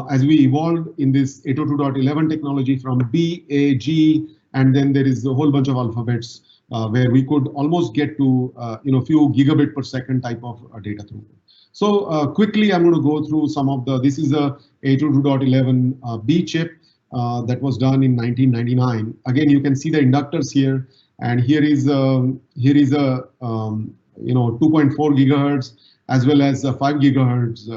as we evolved in this 802.11 technology from B, A, G, and then there is a whole bunch of alphabets where we could almost get to you know, few gigabit per second type of data throughput. So quickly, I'm going to go through some of the. This is a 802.11 B chip that was done in 1999. Again, you can see the inductors here, and here is a you know, 2.4 gigahertz as well as 5 gigahertz.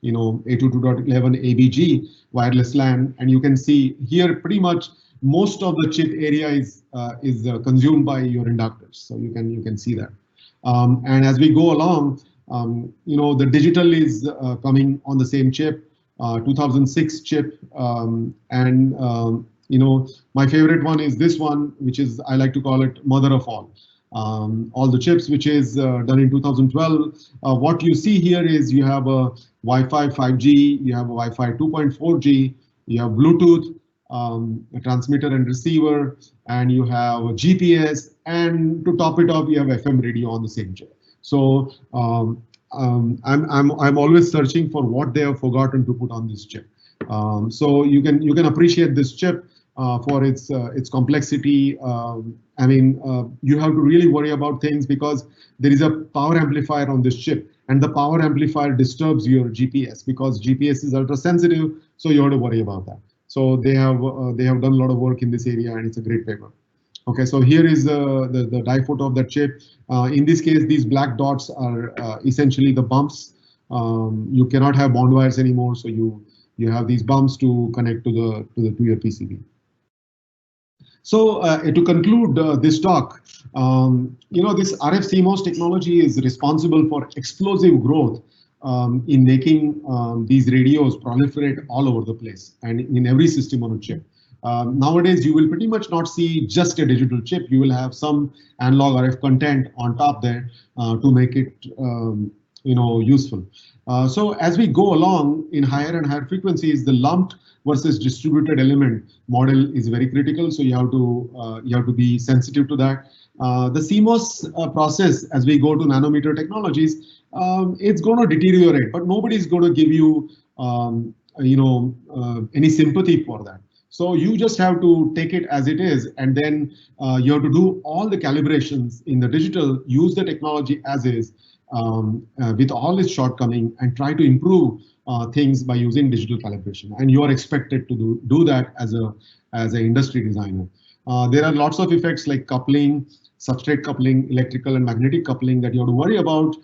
You know, 802.11 ABG wireless LAN, and you can see here pretty much most of the chip area is consumed by your inductors. So you can see that. And as we go along, you know, the digital is coming on the same chip, 2006 chip, and you know, my favorite one is this one, which is, I like to call it mother of all the chips, which is done in 2012. What you see here is you have a Wi-Fi 5G, you have a Wi-Fi 2.4G, you have Bluetooth, a transmitter and receiver, and you have a GPS, and to top it off, you have FM radio on the same chip. So I'm always searching for what they have forgotten to put on this chip. So you can appreciate this chip for its complexity. I mean, you have to really worry about things because there is a power amplifier on this chip, and the power amplifier disturbs your GPS because GPS is ultra sensitive. So you have to worry about that. So they have done a lot of work in this area, and it's a great paper. Okay, so here is the die photo of that chip. In this case, these black dots are essentially the bumps. You cannot have bond wires anymore, so you have these bumps to connect to your PCB. So to conclude this talk, you know, this RF CMOS technology is responsible for explosive growth in making these radios proliferate all over the place and in every system on a chip. Nowadays, you will pretty much not see just a digital chip. You will have some analog RF content on top there to make it you know, useful. So as we go along in higher and higher frequencies, the lumped versus distributed element model is very critical. So you have to be sensitive to that. The CMOS process, as we go to nanometer technologies, it's going to deteriorate, but nobody's going to give you you know, any sympathy for that. So you just have to take it as it is, and then you have to do all the calibrations in the digital, use the technology as is, with all its shortcoming, and try to improve things by using digital calibration. And you are expected to do that as an industry designer. There are lots of effects like coupling, substrate coupling, electrical and magnetic coupling that you have to worry about,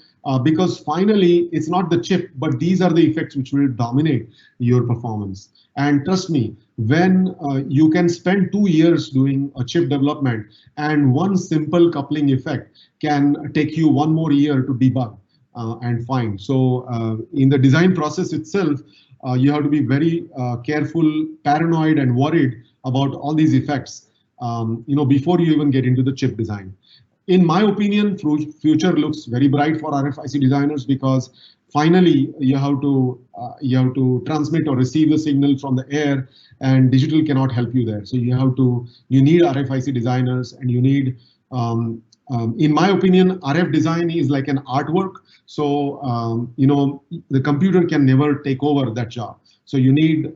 because finally it's not the chip, but these are the effects which will dominate your performance. And trust me, when you can spend 2 years doing a chip development, and one simple coupling effect can take you 1 more year to debug and find. So in the design process itself, you have to be very careful, paranoid, and worried about all these effects, you know, before you even get into the chip design. In my opinion, future looks very bright for RFIC designers, because finally you have to transmit or receive the signal from the air, and digital cannot help you there. So you need RFIC designers, and you need, in my opinion, RF design is like an artwork. So you know, the computer can never take over that job. So you need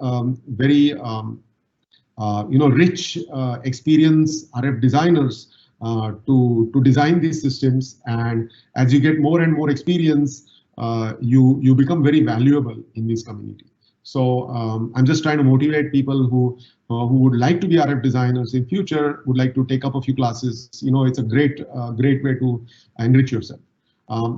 very you know, rich experienced RF designers to design these systems. And as you get more and more experience, you become very valuable in this community. So I'm just trying to motivate people who would like to be RF designers in future, would like to take up a few classes. You know, it's a great way to enrich yourself.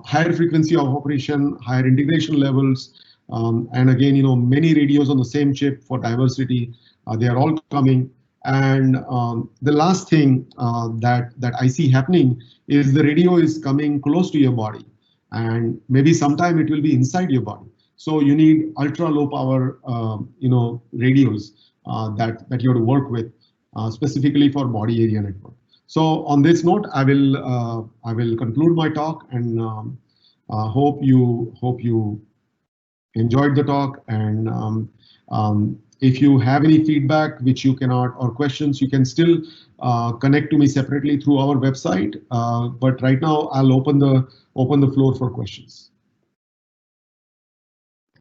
Higher frequency of operation, higher integration levels, and again, you know, many radios on the same chip for diversity. They are all coming. And the last thing that I see happening is the radio is coming close to your body, and maybe sometime it will be inside your body. So you need ultra low power, radios that you have to work with specifically for body area network. So on this note, I will conclude my talk, and hope you enjoyed the talk. And if you have any feedback which you cannot, or questions, you can still connect to me separately through our website. But right now, I'll open the floor for questions.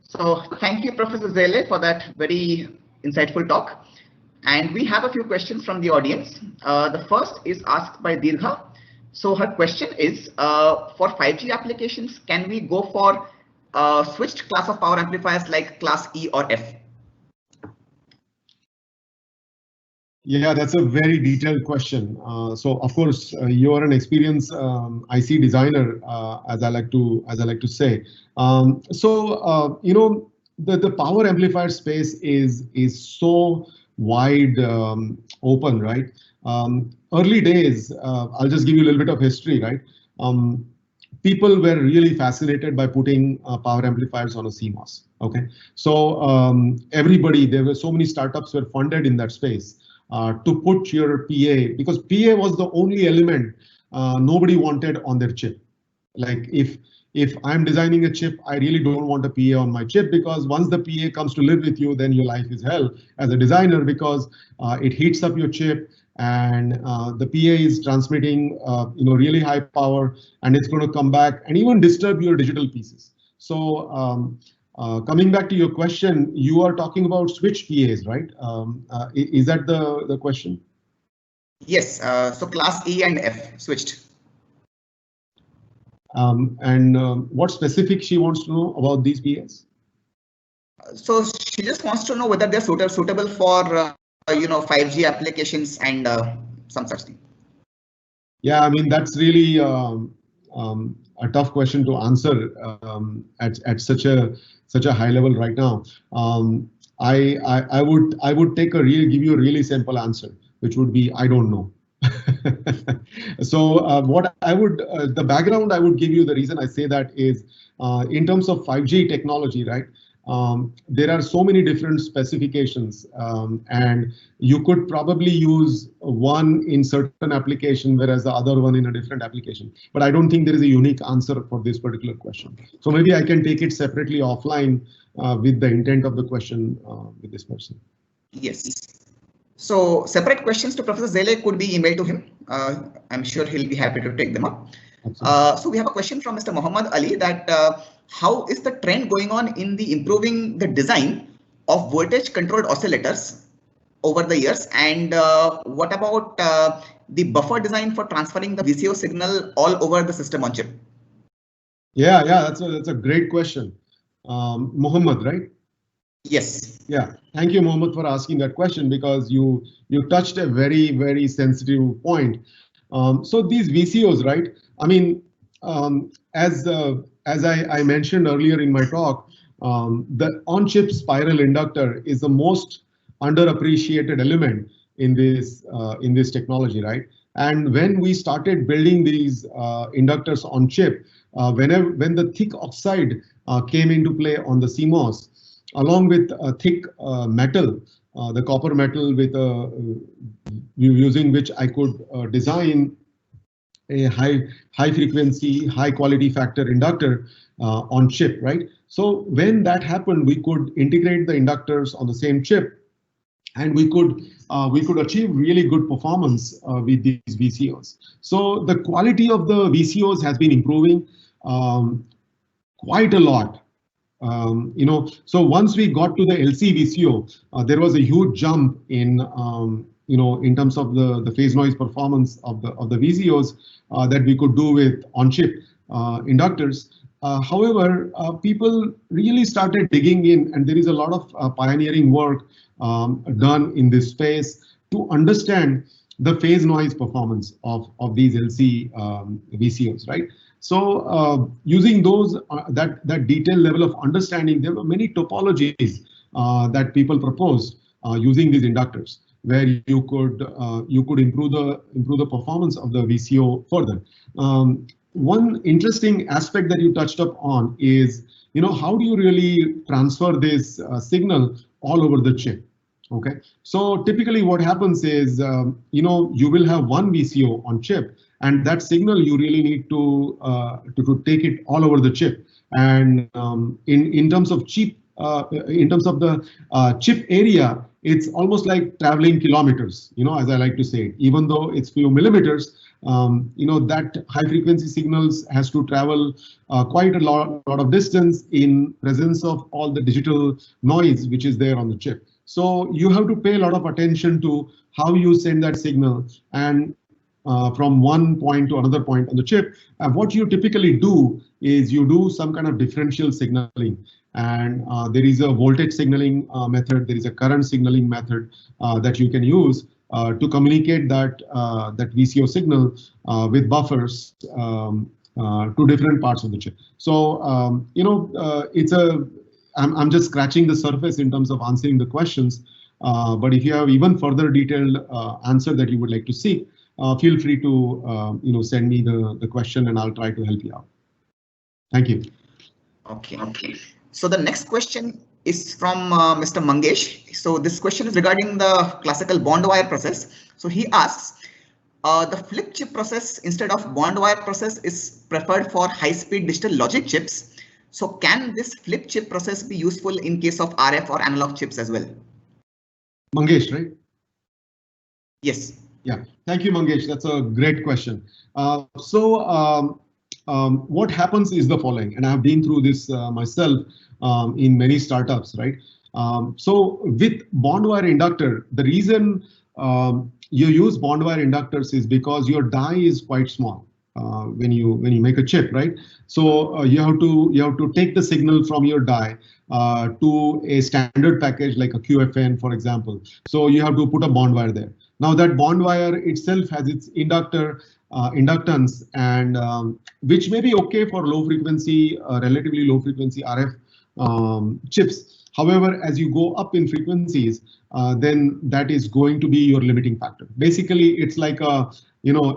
So thank you, Professor Zele, for that very insightful talk. And we have a few questions from the audience. The first is asked by Dirgha. So her question is, for 5G applications, can we go for switched class of power amplifiers like class E or F? Yeah, that's a very detailed question. So of course, you are an experienced IC designer, as I like to say. The power amplifier space is so wide open, right? Early days, I'll just give you a little bit of history, right? People were really fascinated by putting power amplifiers on a CMOS. Okay, so there were so many startups were funded in that space to put your PA, because PA was the only element nobody wanted on their chip. Like if I'm designing a chip, I really don't want a PA on my chip, because once the PA comes to live with you, then your life is hell as a designer, because it heats up your chip, and the PA is transmitting really high power, and it's going to come back and even disturb your digital pieces. So coming back to your question, you are talking about switch PAs, right? Is that the question? Yes, so class E and F switched. What specific she wants to know about these PAs? So she just wants to know whether they're suitable for 5G applications and some such thing. Yeah, I mean, that's really a tough question to answer at such a high level right now. I would give you a really simple answer, which would be I don't know. So what I would the background I would give you, the reason I say that is in terms of 5G technology, right? There are so many different specifications, and you could probably use one in certain application, whereas the other one in a different application. But I don't think there is a unique answer for this particular question. So maybe I can take it separately offline with the intent of the question with this person. Yes. So separate questions to Professor Zele could be emailed to him. I'm sure he'll be happy to take them up. So we have a question from Mr. Muhammad Ali that how is the trend going on in the improving the design of voltage controlled oscillators over the years, and what about the buffer design for transferring the VCO signal all over the system on chip? Yeah, that's a great question, Muhammad, right? Yes. Yeah, thank you, Mohammed, for asking that question, because you touched a very, very sensitive point. So these VCOs, right? I mean, as I mentioned earlier in my talk, the on-chip spiral inductor is the most underappreciated element in this technology, right? And when we started building these inductors on chip, when the thick oxide came into play on the CMOS, along with a thick metal, the copper metal with using which I could design a high frequency, high quality factor inductor on chip, right? So when that happened, we could integrate the inductors on the same chip, and we could achieve really good performance with these VCOs. So the quality of the VCOs has been improving quite a lot. So once we got to the LC VCO, there was a huge jump in in terms of the phase noise performance of the VCOs that we could do with on-chip inductors. However, people really started digging in, and there is a lot of pioneering work done in this space to understand the phase noise performance of these LC VCOs, right? So using those that detailed level of understanding, there were many topologies that people proposed using these inductors. where you could improve the performance of the VCO further. One interesting aspect that you touched up on is, how do you really transfer this signal all over the chip? Okay, so typically what happens is, you will have one VCO on chip, and that signal you really need to take it all over the chip. And in terms of in terms of the chip area, it's almost like traveling kilometers, as I like to say. Even though it's few millimeters, that high frequency signals has to travel quite a lot of distance in presence of all the digital noise which is there on the chip. So you have to pay a lot of attention to how you send that signal, and from one point to another point on the chip. What you typically do is you do some kind of differential signaling, and there is a voltage signaling method, there is a current signaling method that you can use to communicate that VCO signal with buffers to different parts of the chip. So I'm just scratching the surface in terms of answering the questions, but if you have even further detailed answer that you would like to see, feel free to send me the question and I'll try to help you out. Thank you. Okay. So the next question is from Mr. Mangesh. So this question is regarding the classical bond wire process. So he asks, the flip chip process instead of bond wire process is preferred for high-speed digital logic chips. So can this flip chip process be useful in case of RF or analog chips as well? Mangesh, right? Yes. Yeah, thank you, Mangesh. That's a great question. What happens is the following, and I have been through this myself in many startups, right? So with bond wire inductor, the reason you use bond wire inductors is because your die is quite small when you make a chip, right? So you have to take the signal from your die to a standard package like a QFN, for example. So you have to put a bond wire there. Now that bond wire itself has its inductance, and which may be okay for low frequency, relatively low frequency RF chips. However, as you go up in frequencies, then that is going to be your limiting factor. Basically, it's like a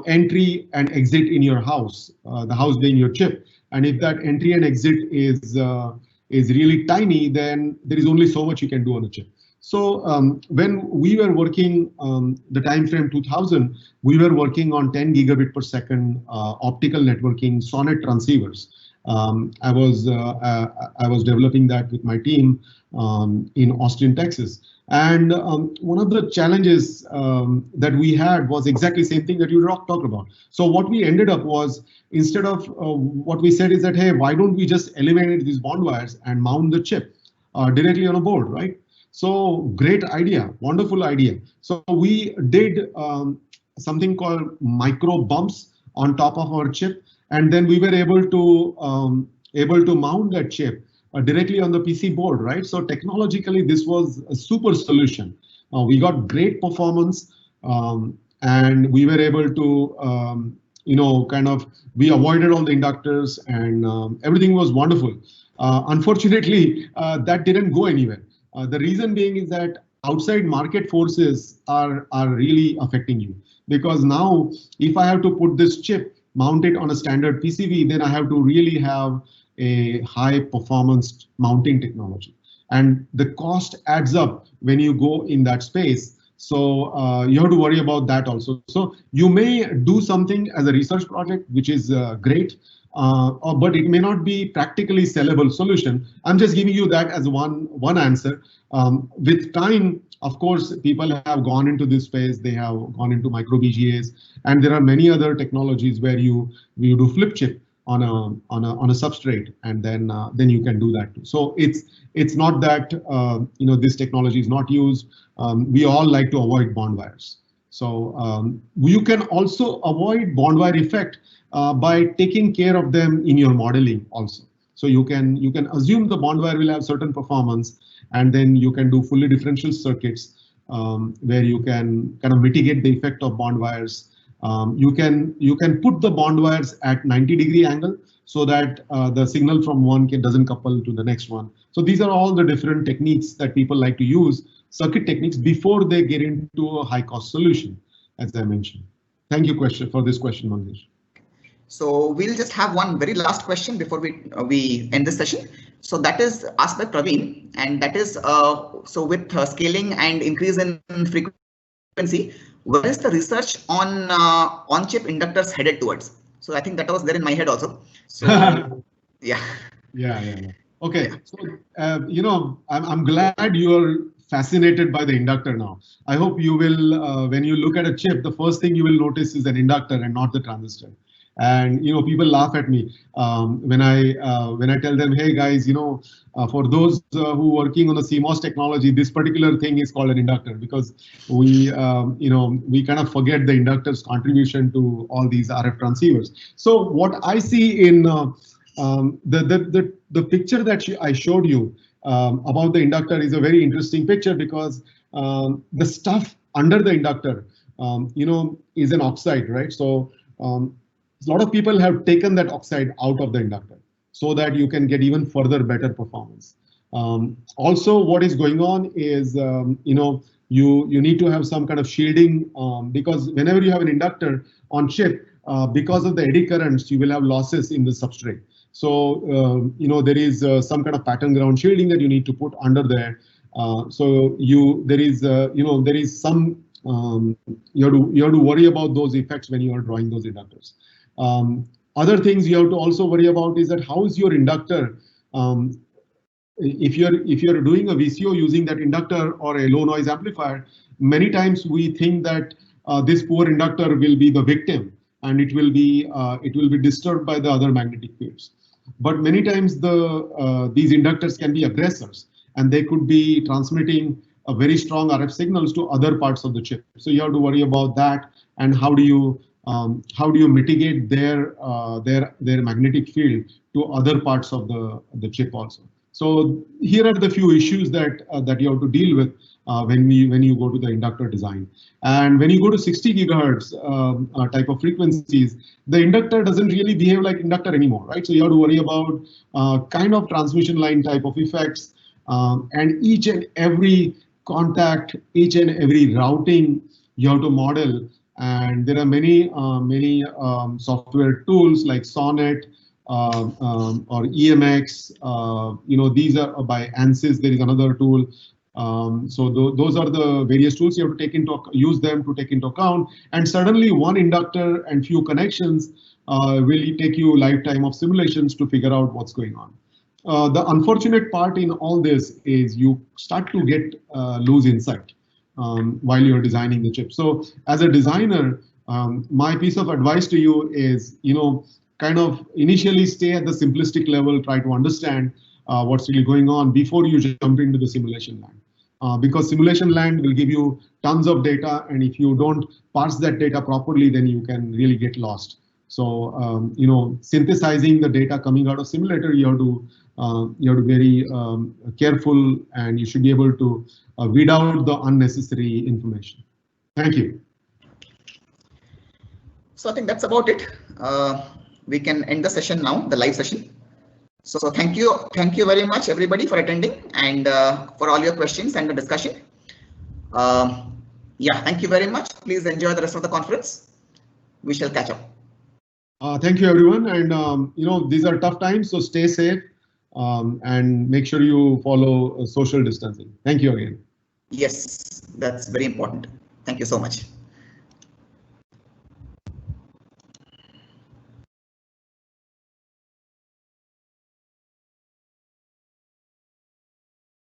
entry and exit in your house, the house being your chip. And if that entry and exit is really tiny, then there is only so much you can do on a chip. So when we were working the time frame 2000, we were working on 10 gigabit per second optical networking SONET transceivers. I was developing that with my team in Austin, Texas. And one of the challenges that we had was exactly the same thing that you talked about. So what we ended up was, instead of what we said is that, hey, why don't we just eliminate these bond wires and mount the chip directly on a board, right? So great idea, wonderful idea. So we did something called micro bumps on top of our chip, and then we were able to mount that chip directly on the PC board, right? So technologically, this was a super solution. We got great performance, and we were able to, we avoided all the inductors, and everything was wonderful. Unfortunately, that didn't go anywhere. The reason being is that outside market forces are really affecting you, because now if I have to put this chip, mount it on a standard PCB, then I have to really have a high performance mounting technology, and the cost adds up when you go in that space. So you have to worry about that also. So you may do something as a research project, which is great, but it may not be practically sellable solution. I'm just giving you that as one answer. With time, of course, people have gone into this space. They have gone into micro BGAs, and there are many other technologies where you do flip chip on a substrate, and then you can do that too. So it's not that this technology is not used. We all like to avoid bond wires. So you can also avoid bond wire effect by taking care of them in your modeling also. So you can assume the bond wire will have certain performance, and then you can do fully differential circuits where you can kind of mitigate the effect of bond wires. You can put the bond wires at 90-degree angle so that the signal from one doesn't couple to the next one. So these are all the different techniques that people like to use. circuit techniques before they get into a high cost solution, as I mentioned. Thank you for this question, Mangesh. So we'll just have one very last question before we end this session. So that is asked by Praveen, and that is so with scaling and increase in frequency, where is the research on-chip inductors headed towards? So I think that was there in my head also. So yeah. Okay, so I'm glad you're fascinated by the inductor now. I hope you will, when you look at a chip, the first thing you will notice is an inductor and not the transistor. And people laugh at me when I tell them, hey guys, for those who are working on the CMOS technology, this particular thing is called an inductor, because we kind of forget the inductor's contribution to all these RF transceivers. So what I see in the picture that I showed you about the inductor is a very interesting picture, because the stuff under the inductor, is an oxide, right? So a lot of people have taken that oxide out of the inductor so that you can get even further better performance. Also, what is going on is, you need to have some kind of shielding, because whenever you have an inductor on chip, because of the eddy currents, you will have losses in the substrate. So, there is some kind of pattern ground shielding that you need to put under there. So there is some, you have to worry about those effects when you are drawing those inductors. Other things you have to also worry about is that how is your inductor, if you're doing a VCO using that inductor or a low noise amplifier, many times we think that this poor inductor will be the victim, and it will be disturbed by the other magnetic fields. But many times these inductors can be aggressors, and they could be transmitting a very strong RF signals to other parts of the chip. So you have to worry about that, and how do you mitigate their magnetic field to other parts of the chip also. So here are the few issues that you have to deal with when you go to the inductor design. And when you go to 60 gigahertz type of frequencies, the inductor doesn't really behave like inductor anymore, right? So you have to worry about kind of transmission line type of effects, and each and every contact, each and every routing you have to model. And there are many software tools like Sonnet or EMX. These are by ANSYS. There is another tool. So those are the various tools you have to use them to take into account. And suddenly one inductor and few connections will take you a lifetime of simulations to figure out what's going on. The unfortunate part in all this is you start to get lose insight while you're designing the chip. So as a designer, my piece of advice to you is, kind of initially stay at the simplistic level, try to understand what's really going on before you jump into the simulation land. Because simulation land will give you tons of data, and if you don't parse that data properly, then you can really get lost. So, synthesizing the data coming out of simulator, you have to be very careful, and you should be able to weed out the unnecessary information. Thank you. So I think that's about it. We can end the session now, the live session. So thank you very much everybody for attending, and for all your questions and the discussion. Yeah, thank you very much. Please enjoy the rest of the conference. We shall catch up. Thank you everyone, and these are tough times, so stay safe and make sure you follow social distancing. Thank you again. Yes, that's very important. Thank you so much.